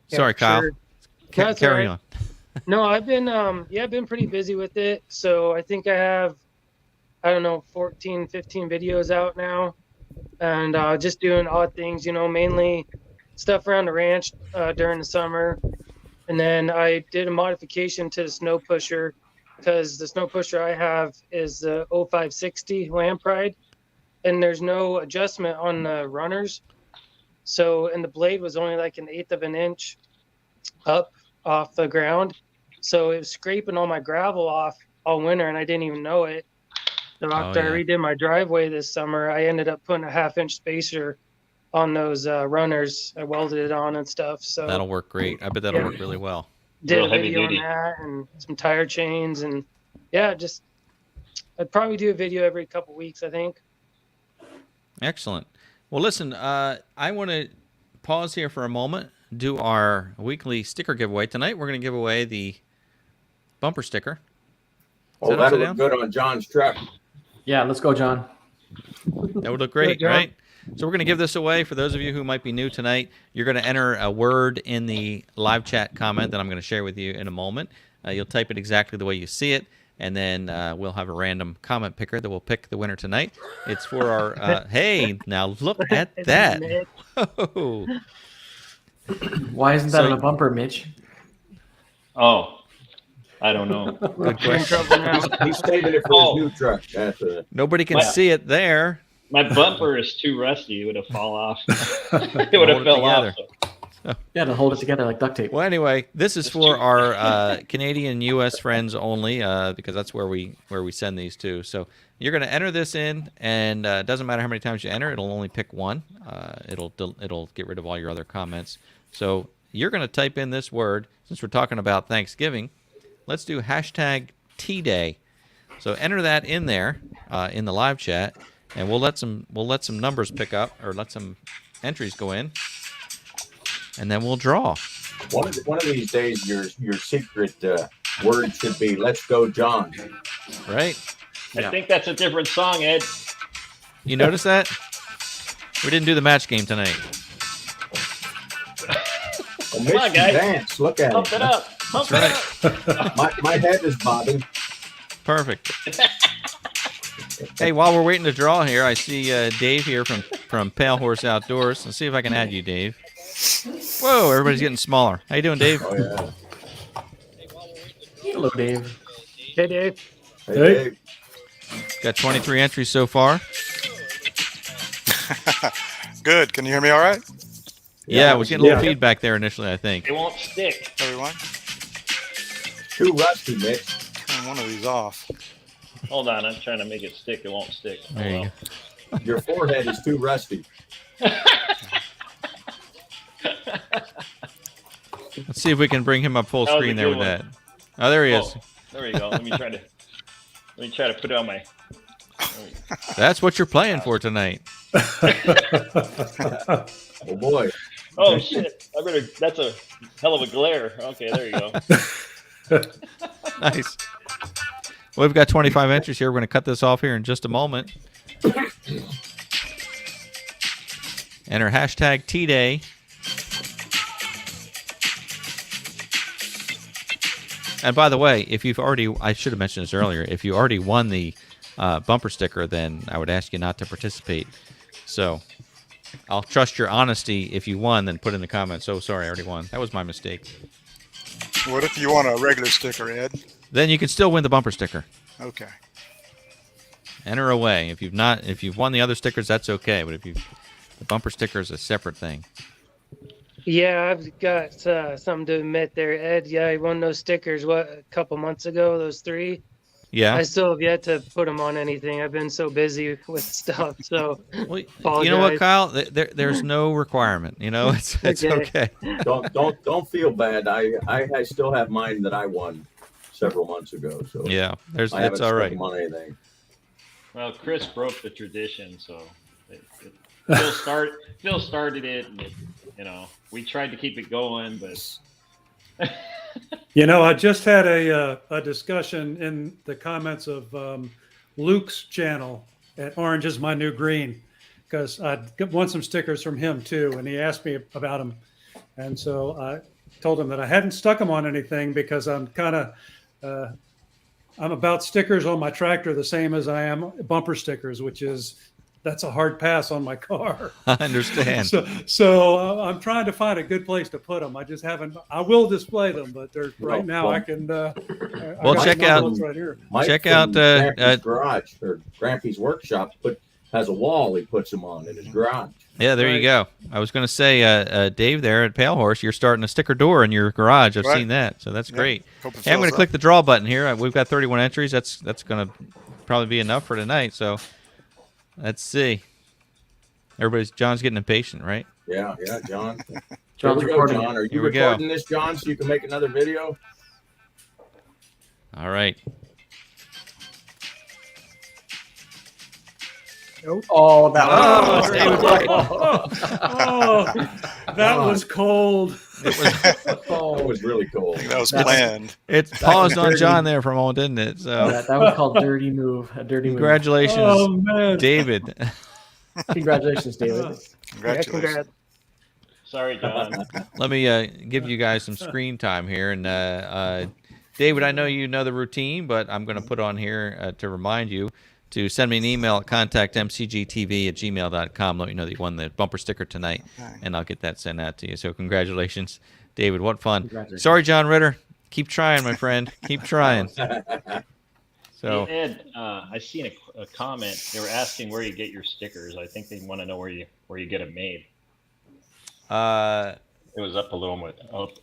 Yeah, Sorry, for Kyle. sure. No, it's Carry all right. on. No, I've been pretty busy with it. So I think I have, I don't know, 14, 15 videos out now, and just doing odd things, mainly stuff around the ranch during the summer. And then I did a modification to the snow pusher, because the snow pusher I have is the 0560 Lampride, and there's no adjustment on the runners. And the blade was only like 1/8 of an inch up off the ground. So it was scraping all my gravel off all winter, and I didn't even know it. So after I redid my driveway this summer, I ended up putting a 1/2 inch spacer on those runners. I welded it on and stuff. So That'll work great. I bet that'll work really well. did Real a heavy video duty. on that and some tire chains, and I'd probably do a video every couple weeks, I think. Excellent. Well, listen, I want to pause here for a moment, do our weekly sticker giveaway. Tonight, we're going to give away the bumper sticker. Oh, that that'll upside look good on John's truck. Yeah, let's go, John. That would look great, Good job. right? So we're going to give this away. For those of you who might be new tonight, you're going to enter a word in the live chat comment that I'm going to share with you in a moment. You'll type it exactly the way you see it, and then we'll have a random comment picker that will pick the winner tonight. It's for our hey, now look at that. Whoa. Why isn't that So- on a bumper, Mitch? Oh, I don't know. Good You're in question. trouble now. He's saving it for his new truck. That's Nobody can Wow. see it there. My bumper is too rusty. It would have fallen off. It Hold would it have fell off. together. Yeah, to hold it together like duct tape. Well, anyway, this is for our Canadian U.S. friends only, because that's where we send these to. So you're going to enter this in, and it doesn't matter how many times you enter; it'll only pick one. It'll get rid of all your other comments. So you're going to type in this word. Since we're talking about Thanksgiving, let's do hashtag #T-Day. So enter that in there in the live chat, and we'll let some numbers pick up, or let some entries go in, and then we'll draw. one of these days. Your secret word should be "Let's go, John." Right? I think that's a different song, Ed. You notice that? We didn't do the match game tonight. Well, Come on, Mitch guys. can dance. Look at Pump him. it up. Pump That's it up. My head is bobbing. Perfect. Hey, while we're waiting to draw here, I see Dave here from Pale Horse Outdoors. Let's see if I can add you, Dave. Whoa, everybody's getting smaller. How you doing, Dave? Oh yeah. Hello, Dave. Hey, Dave. Hey, Hey. Dave. Got 23 entries so far. Good. Can you hear me all right, Yeah, I was getting a little Yeah. feedback there initially, I think. It won't stick. everyone? Too rusty, Mitch. Turn one of these off. Hold on. I'm trying to make it stick. It won't stick. Oh, There you well. go. Your forehead is too rusty. Let's see if we can bring him up full That was a screen there good with one. that. Oh, there he is. Oh, there we go. Let me try to put it on my. That's what you're playing for tonight. Oh boy. Oh shit! That's a hell of a glare. Okay, there you go. Nice. Well, we've got 25 entries here. We're going to cut this off here in just a moment. Enter hashtag T-Day. And by the way, if you've already, I should have mentioned this earlier, if you already won the bumper sticker, then I would ask you not to participate. So I'll trust your honesty. If you won, then put in the comments, "Oh, sorry, I already won. That was my mistake." What if you want a regular sticker, Ed? Then you can still win the bumper sticker. Okay. Enter away. If you've won the other stickers, that's okay. But the bumper sticker is a separate thing. Yeah, I've got something to admit there, Ed. Yeah, I won those stickers, a couple months ago, those 3. Yeah. I still have yet to put them on anything. I've been so busy with stuff, so Well, you know what, apologize. Kyle? There's no requirement. It's okay. Don't feel bad. I still have mine that I won several months ago, so Yeah, I it's haven't all stuck right. them on anything. Well, Chris broke the tradition, so Phil started it, and we tried to keep it going, but I just had a discussion in the comments of Luke's channel at Orange is My New Green, because I won some stickers from him too, and he asked me about them, and so I told him that I hadn't stuck them on anything because I'm kind of I'm about stickers on my tractor the same as I am bumper stickers, that's a hard pass on my car. I understand. So I'm trying to find a good place to put them. I just haven't. I will display them, but right now I can. Well, check out right here. Mike check from out Grampy's garage or Grampy's workshop has a wall he puts them on in his garage. Yeah, there you go. I was going to say, Dave, there at Pale Horse, you're starting a sticker door in your garage. I've seen that, so that's great. Hey, I'm going to click the draw button here. We've got 31 entries. That's going to probably be enough for tonight. So let's see. John's getting impatient, right? Yeah, John. John's Here we go, recording. John. Are you Here we go. recording this, John, so you can make another video? All right. Oh, that that was cold. That was really cold. That was planned. It paused on John there for a moment, didn't it? So that was called dirty move. A dirty move. congratulations, Oh man, David. Congratulations, David. Congratulations. Congrats. sorry, John. Let me give you guys some screen time here. And David, I know you know the routine, but I'm going to put on here to remind you to send me an email at contactmcgtv@gmail.com. Let me know that you won the bumper sticker tonight, and I'll get that sent out to you. So congratulations, David. What fun. Sorry, John Ritter. Keep trying, my friend. Keep trying. So Hey, Ed, I seen a comment. They were asking where you get your stickers. I think they want to know where you get them made. It was up a little bit,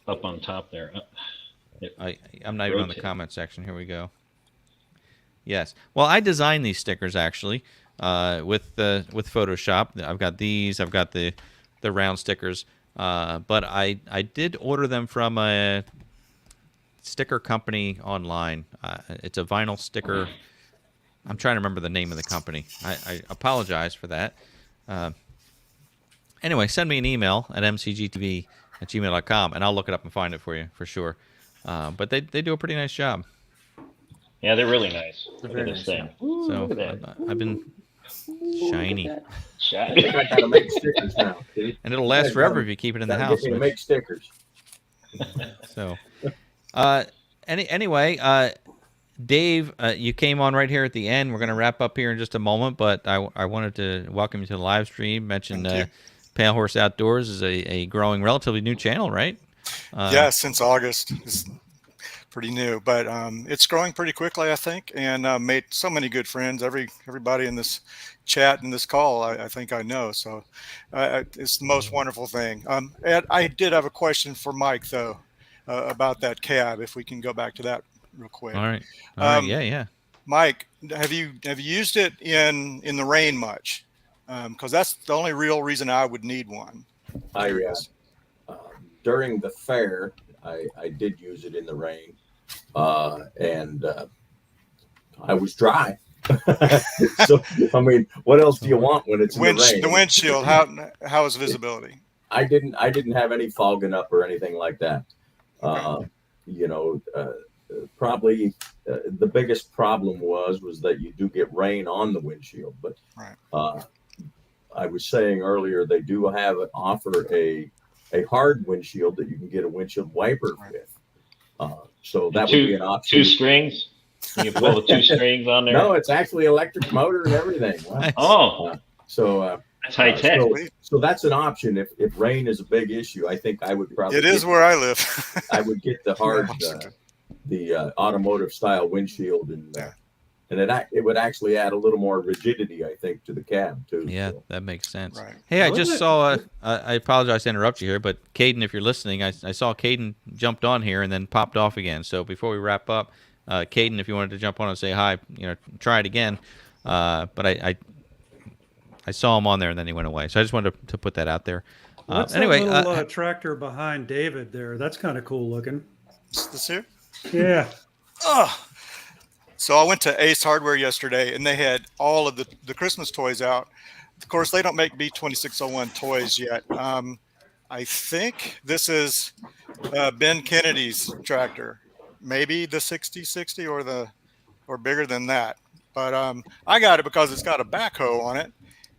up on top there. I'm not even on the comment section. Here we go. Yes. Well, I designed these stickers actually with Photoshop. I've got these. I've got the round stickers. But I did order them from a sticker company online. It's a vinyl sticker. I'm trying to remember the name of the company. I apologize for that. Anyway, send me an email at mcgtv@gmail.com, and I'll look it up and find it for you for sure. But they do a pretty nice job. Yeah, they're really nice. They're Look at very this nice, thing. So Look at that. I've been shiny, I think I gotta make stickers now. See? and it'll last forever if you keep it in the Gotta house. get me to make stickers. So, anyway, Dave, you came on right here at the end. We're going to wrap up here in just a moment, but I wanted to welcome you to the live stream. Mention Pale Horse Outdoors is a growing, relatively new channel, right? Yeah, since August. It's pretty new, but it's growing pretty quickly, I think, and made so many good friends. Everybody in this chat and this call, I think I know. So it's the most wonderful thing. Ed, I did have a question for Mike though about that cab. If we can go back to that real quick. All right. Yeah. Mike, have you used it in the rain much? Because that's the only real reason I would need one. During the fair, I did use it in the rain, and I was dry. So I mean, what else do you want when it's in the rain? The windshield, how is visibility? I didn't have any fogging up or anything like that. Probably the biggest problem was that you do get rain on the windshield. But I was saying earlier, they do offer a hard windshield that you can get a windshield wiper with. So that would be an option. 2 strings. You can pull the 2 strings on there. No, it's actually electric motor and everything. Wow. Oh, That's high tech. So that's an option. If rain is a big issue, I think I would probably. It is where I live. I would get the hard, the automotive style windshield, and and it would actually add a little more rigidity, I think, to the cab too. Yeah, So. that makes sense. Right. Hey, I Well, just isn't it- saw. I apologize to interrupt you here, but Caden, if you're listening, I saw Caden jumped on here and then popped off again. So before we wrap up, Caden, if you wanted to jump on and say hi, try it again. But I saw him on there and then he went away. So I just wanted to put that out there. What's Anyway, that little tractor behind David there? That's kind of cool looking. This here? Yeah. Oh. So I went to Ace Hardware yesterday, and they had all of the Christmas toys out. Of course, they don't make B2601 toys yet. I think this is Ben Kennedy's tractor, maybe the 6060 or bigger than that. But I got it because it's got a backhoe on it,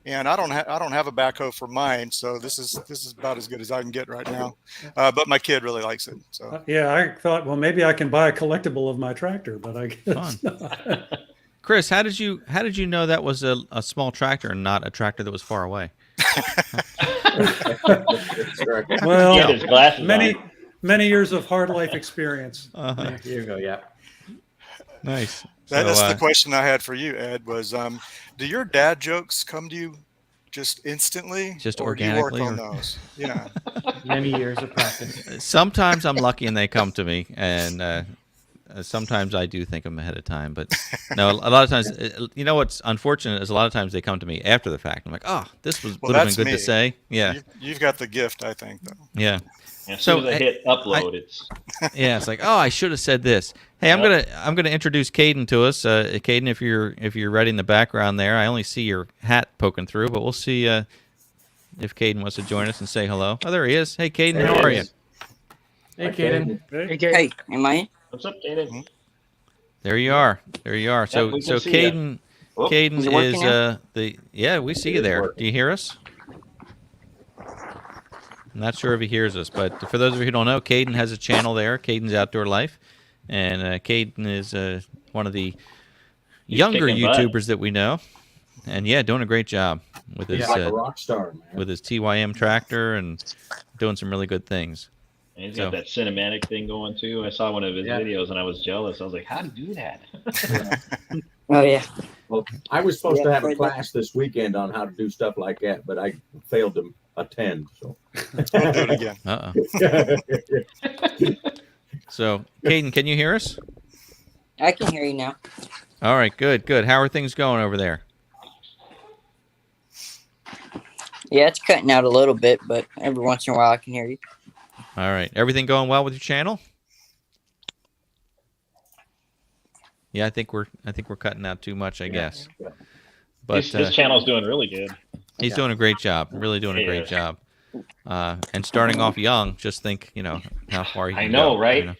and I don't have a backhoe for mine, so this is about as good as I can get right now. But my kid really likes it. So Yeah, I thought, well, maybe I can buy a collectible of my tractor, but I guess Fun. not. Chris, how did you know that was a small tractor and not a tractor that was far away? That's right. Well, He had his glasses many years of hard life experience. Uh-huh. Here you go. Yeah. Nice. that's the question I had for you, Ed. Was do your dad jokes come to you just instantly, Just or do you work organically, on or- those? Yeah. Many years of practice. Sometimes I'm lucky and they come to me, and sometimes I do think them ahead of time. But no, a lot of times, what's unfortunate is a lot of times they come to me after the fact. I'm like, oh, this would have been that's good me. to say. Yeah, You've got the gift, I think, though. yeah, As So, soon as I hit upload, it's yeah. It's like, oh, I should have said this. Hey, I'm gonna introduce Caden to us. Caden, if you're ready in the background there, I only see your hat poking through, but we'll see if Caden wants to join us and say hello. Oh, there he is. Hey, Caden, There how he are you? is. Hey, Caden. Okay. Hey, am I? what's up, David? There you are. There you are. So, we can see Caden, ya. Caden Is it working is now? we see It you is there. working. Do you hear us? I'm not sure if he hears us, but for those of you who don't know, Caden has a channel there, Caden's Outdoor Life, and Caden is one of the younger kicking butt. YouTubers that we know, and yeah, doing a great job with his He's like a rock star, man. with his TYM tractor and doing some really good things. And he's So- got that cinematic thing going too. I saw one of his Yeah. videos and I was jealous. I was like, how do you do that? Oh yeah. Well, I was supposed to Yeah, have a right. class this weekend on how to do stuff like that, but I failed to attend. So, I'll do it again. So, Caden, can you hear us? I can hear you now. All right, good, good. How are things going over there? Yeah, it's cutting out a little bit, but every once in a while I can hear you. All right, everything going well with your channel? Yeah, I think we're cutting out too much, I guess. But His channel's doing really good. he's doing a great job, really doing a great job. And starting off young, just think, how far he can I know, go, right? By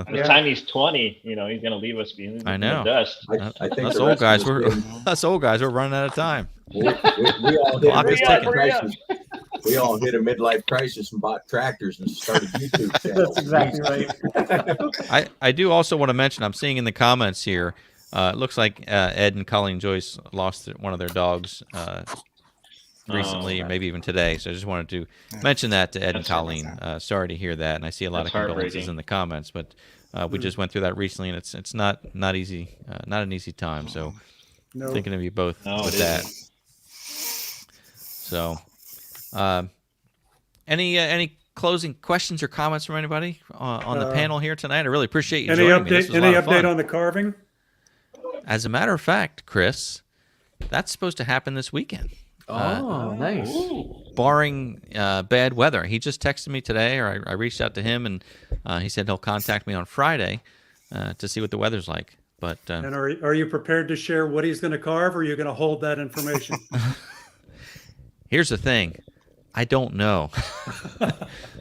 By the time he's 20, he's gonna leave us in I know. the dust. I think us the old rest guys, of us us old guys, we're running out of time. we all hit a Clock is midlife ticking. crisis. We all hit a midlife crisis and bought tractors and started YouTube channels. That's exactly right. I do also want to mention, I'm seeing in the comments here, it looks like Ed and Colleen Joyce lost one of their dogs recently, or maybe even today. So I just wanted to mention that to Ed and That's Colleen. Sorry to hear that, and I see a lot That's of condolences heartbreaking. in the comments. But we just went through that recently, and it's not easy, not an easy time. So No. thinking of you both No, with it that. isn't. So, any closing questions or comments from anybody on the panel here tonight? I really appreciate you Any joining me. This update? was a Any lot of update fun. on the carving? As a matter of fact, Chris, that's supposed to happen this weekend. Oh, nice. Barring bad weather. He just texted me today, or I reached out to him, and he said he'll contact me on Friday to see what the weather's like. But And are you prepared to share what he's going to carve, or are you going to hold that information? here's the thing. I don't know.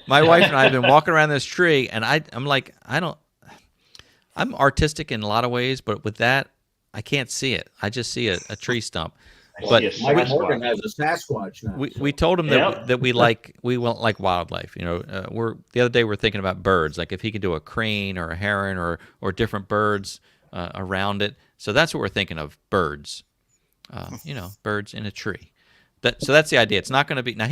My wife and I have been walking around this tree, and I'm like, I'm artistic in a lot of ways, but with that, I can't see it. I just see a tree stump. I But see a Mike Morgan Sasquatch. has a Sasquatch now. We told him that Yeah. that we want like wildlife. We're the other day we're thinking about birds. Like if he could do a crane or a heron or different birds around it. So that's what we're thinking of, birds. Birds in a tree. So that's the idea. It's not going to be now.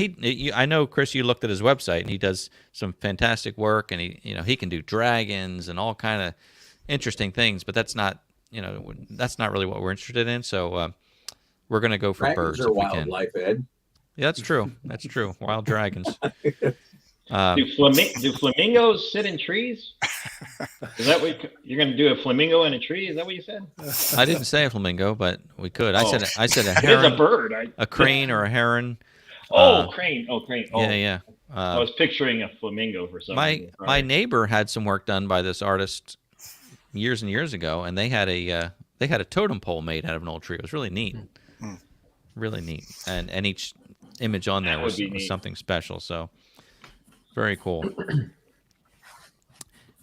I know, Chris, you looked at his website and he does some fantastic work, and he can do dragons and all kind of interesting things. But that's not that's not really what we're interested in. So we're going to go for Dragons birds are if we can. wildlife, Ed. Yeah, that's true. That's true. Wild dragons. Do flamingos sit in trees? Is that what you're going to do? A flamingo in a tree? Is that what you said? I didn't say a flamingo, but we could. I said a It is heron, a bird. a crane, or a heron. Crane. Oh, crane. Oh, Yeah. I was picturing a flamingo for some reason. My neighbor had some work done by this artist years and years ago, and they had a totem pole made out of an old tree. It was really neat, really neat, and each image on there was something special. So very cool.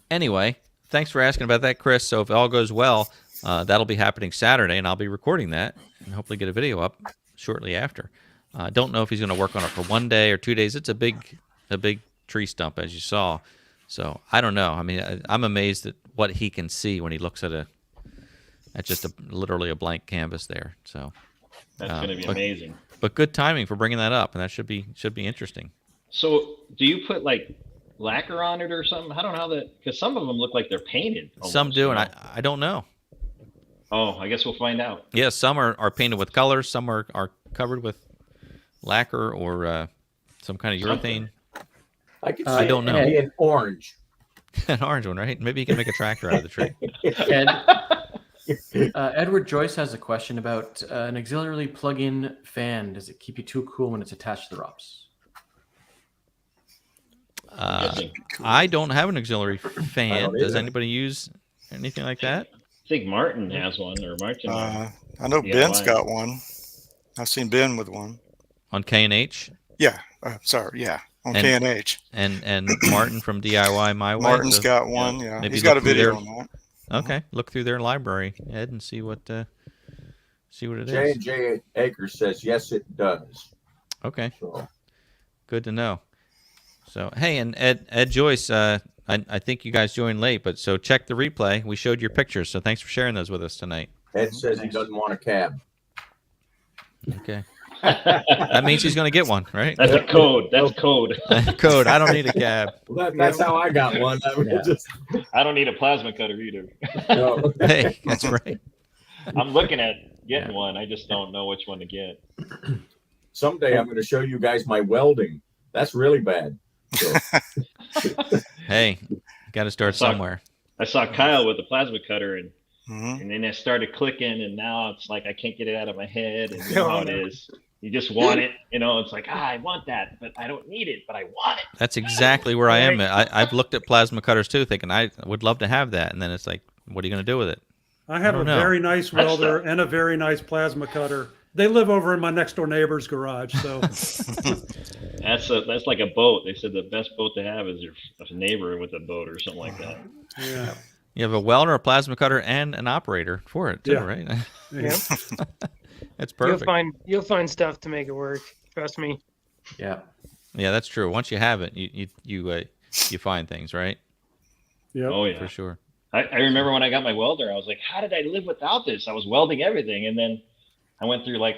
Anyway, thanks for asking about that, Chris. So if all goes well, that'll be happening Saturday, and I'll be recording that and hopefully get a video up shortly after. Don't know if he's going to work on it for 1 day or 2 days. It's a big tree stump, as you saw. So I don't know. I mean, I'm amazed at what he can see when he looks at just literally a blank canvas there. So that's going to be amazing. But good timing for bringing that up, and that should be interesting. So do you put like lacquer on it or something? I don't know how because some of them look like they're painted. Almost, some do, and I don't know. Oh, I guess we'll find out. Yeah, some are painted with colors. Some are covered with lacquer or some kind of urethane. I could I don't know. An orange. An orange one, right? Maybe you can make a tractor out of the tree. Edward Joyce has a question about an auxiliary plug-in fan. Does it keep you too cool when it's attached to the ROPS? I don't have an auxiliary fan. Does anybody use anything like that? I think Martin has one, or Martin. I know Ben's got one. I've seen Ben with one. On K&H? Yeah. Sorry. Yeah. On K&H. And Martin from DIY My Way. Martin's got one. Yeah. Maybe he's got a video on that. Okay. Look through their library, Ed, and see what it is. J&J Akers says, yes, it does. Okay. So. Good to know. So, hey, and Ed Joyce, I think you guys joined late, but so check the replay. We showed your pictures, so thanks for sharing those with us tonight. Ed says he doesn't want a cab. Okay. That means he's going to get one, right? That's a code. That's code. Code. I don't need a cab. Well, that's how I got one. I don't need a plasma cutter either. No. Hey, that's right. I'm looking at getting one. I just don't know which one to get. Someday I'm going to show you guys my welding. That's really bad. So. Hey, got to start somewhere. I saw Kyle with the plasma cutter, and then it started clicking, and now it's like I can't get it out of my head. And you know how it is. You just want it. It's like, I want that, but I don't need it, but I want it. That's exactly where I am. I've looked at plasma cutters, too, thinking I would love to have that. And then it's like, what are you going to do with it? I have a very nice welder and a very nice plasma cutter. They live over in my next door neighbor's garage. So that's like a boat. They said the best boat to have is your neighbor with a boat or something like that. Yeah. You have a welder, a plasma cutter, and an operator for it too, right? Yeah. That's perfect. You'll find stuff to make it work. Trust me. Yeah. Yeah, that's true. Once you have it, you find things, right? Yeah. Oh yeah, for sure. I remember when I got my welder, I was like, how did I live without this? I was welding everything, and then I went through like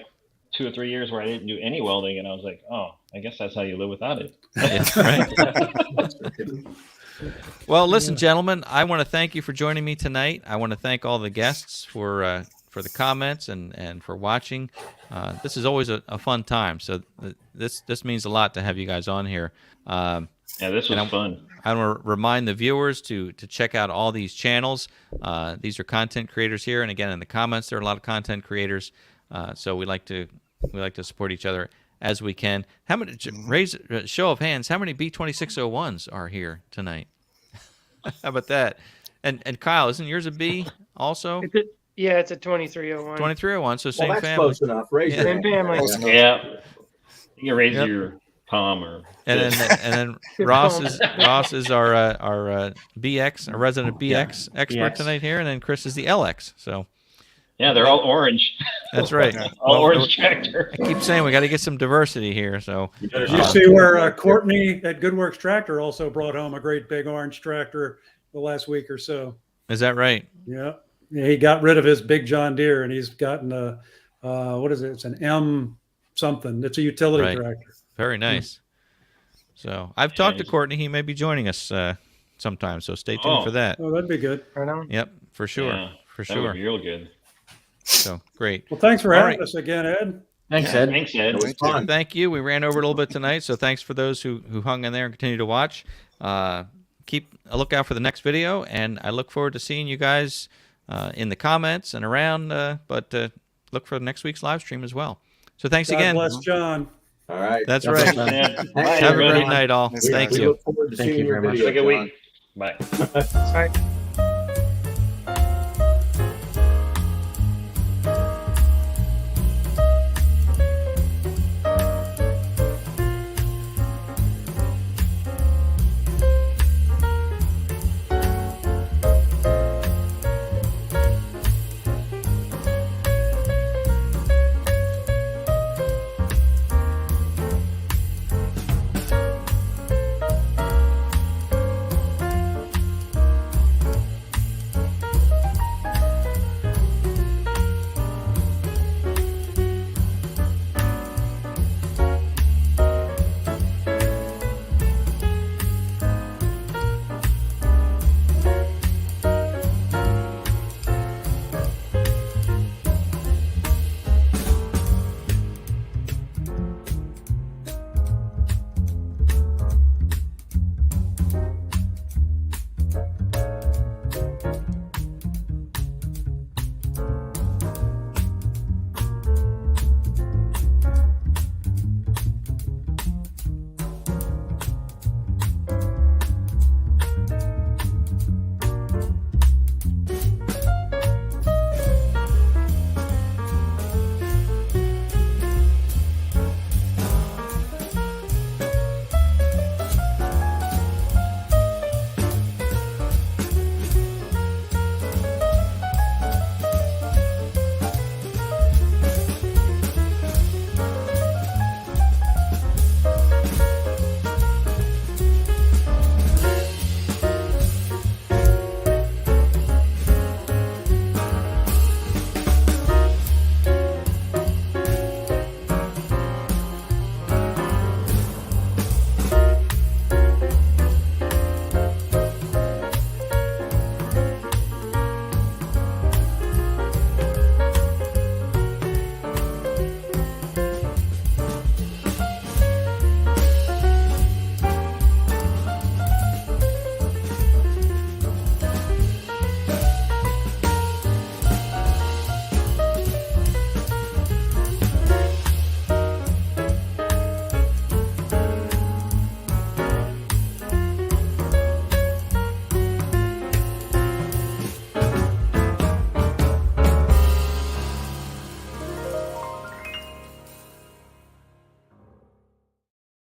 2 or 3 years where I didn't do any welding, and I was like, oh, I guess that's how you live without it. That's right. Well, listen, gentlemen, I want to thank you for joining me tonight. I want to thank all the guests for the comments and for watching. This is always a fun time, so this means a lot to have you guys on here. Yeah, this was fun. I want to remind the viewers to check out all these channels. These are content creators here, and again, in the comments, there are a lot of content creators. So we like to support each other as we can. How many? Raise show of hands. How many B2601s are here tonight? How about that? And Kyle, isn't yours a B also? It's a 2301. 2301. So same that's family. Close enough. Raise your Same family. Yeah. You can raise your palm or. And then Ross is our BX, our resident BX expert tonight here, and then Chris is the LX. So. Yeah, they're all orange. That's right. All orange tractor. I keep saying we got to get some diversity here. So you see where Courtney at Goodworks Tractor also brought home a great big orange tractor the last week or so. Is that right? Yeah. He got rid of his big John Deere, and he's gotten a what is it? It's an M something. It's a utility tractor. Very nice. So I've talked to Courtney. He may be joining us sometime. So stay tuned for that. Oh, that'd be good. Right on. Yep, for sure. Yeah. for That would sure. be real good. So great. Well, thanks for All having right. us again, Ed. Thanks, Yeah, Ed. Thanks, Ed. It was fun. Thank you. We ran over a little bit tonight, so thanks for those who hung in there and continue to watch. Keep a lookout for the next video, and I look forward to seeing you guys in the comments and around. But look for next week's live stream as well. So thanks God again. bless John. All right. That's God right. bless, man. Bye, Have a everybody. great night, all. Thanks, Thank guys. We you. look forward to Thank seeing you your very much. video, Have a good John. week. Bye. All right.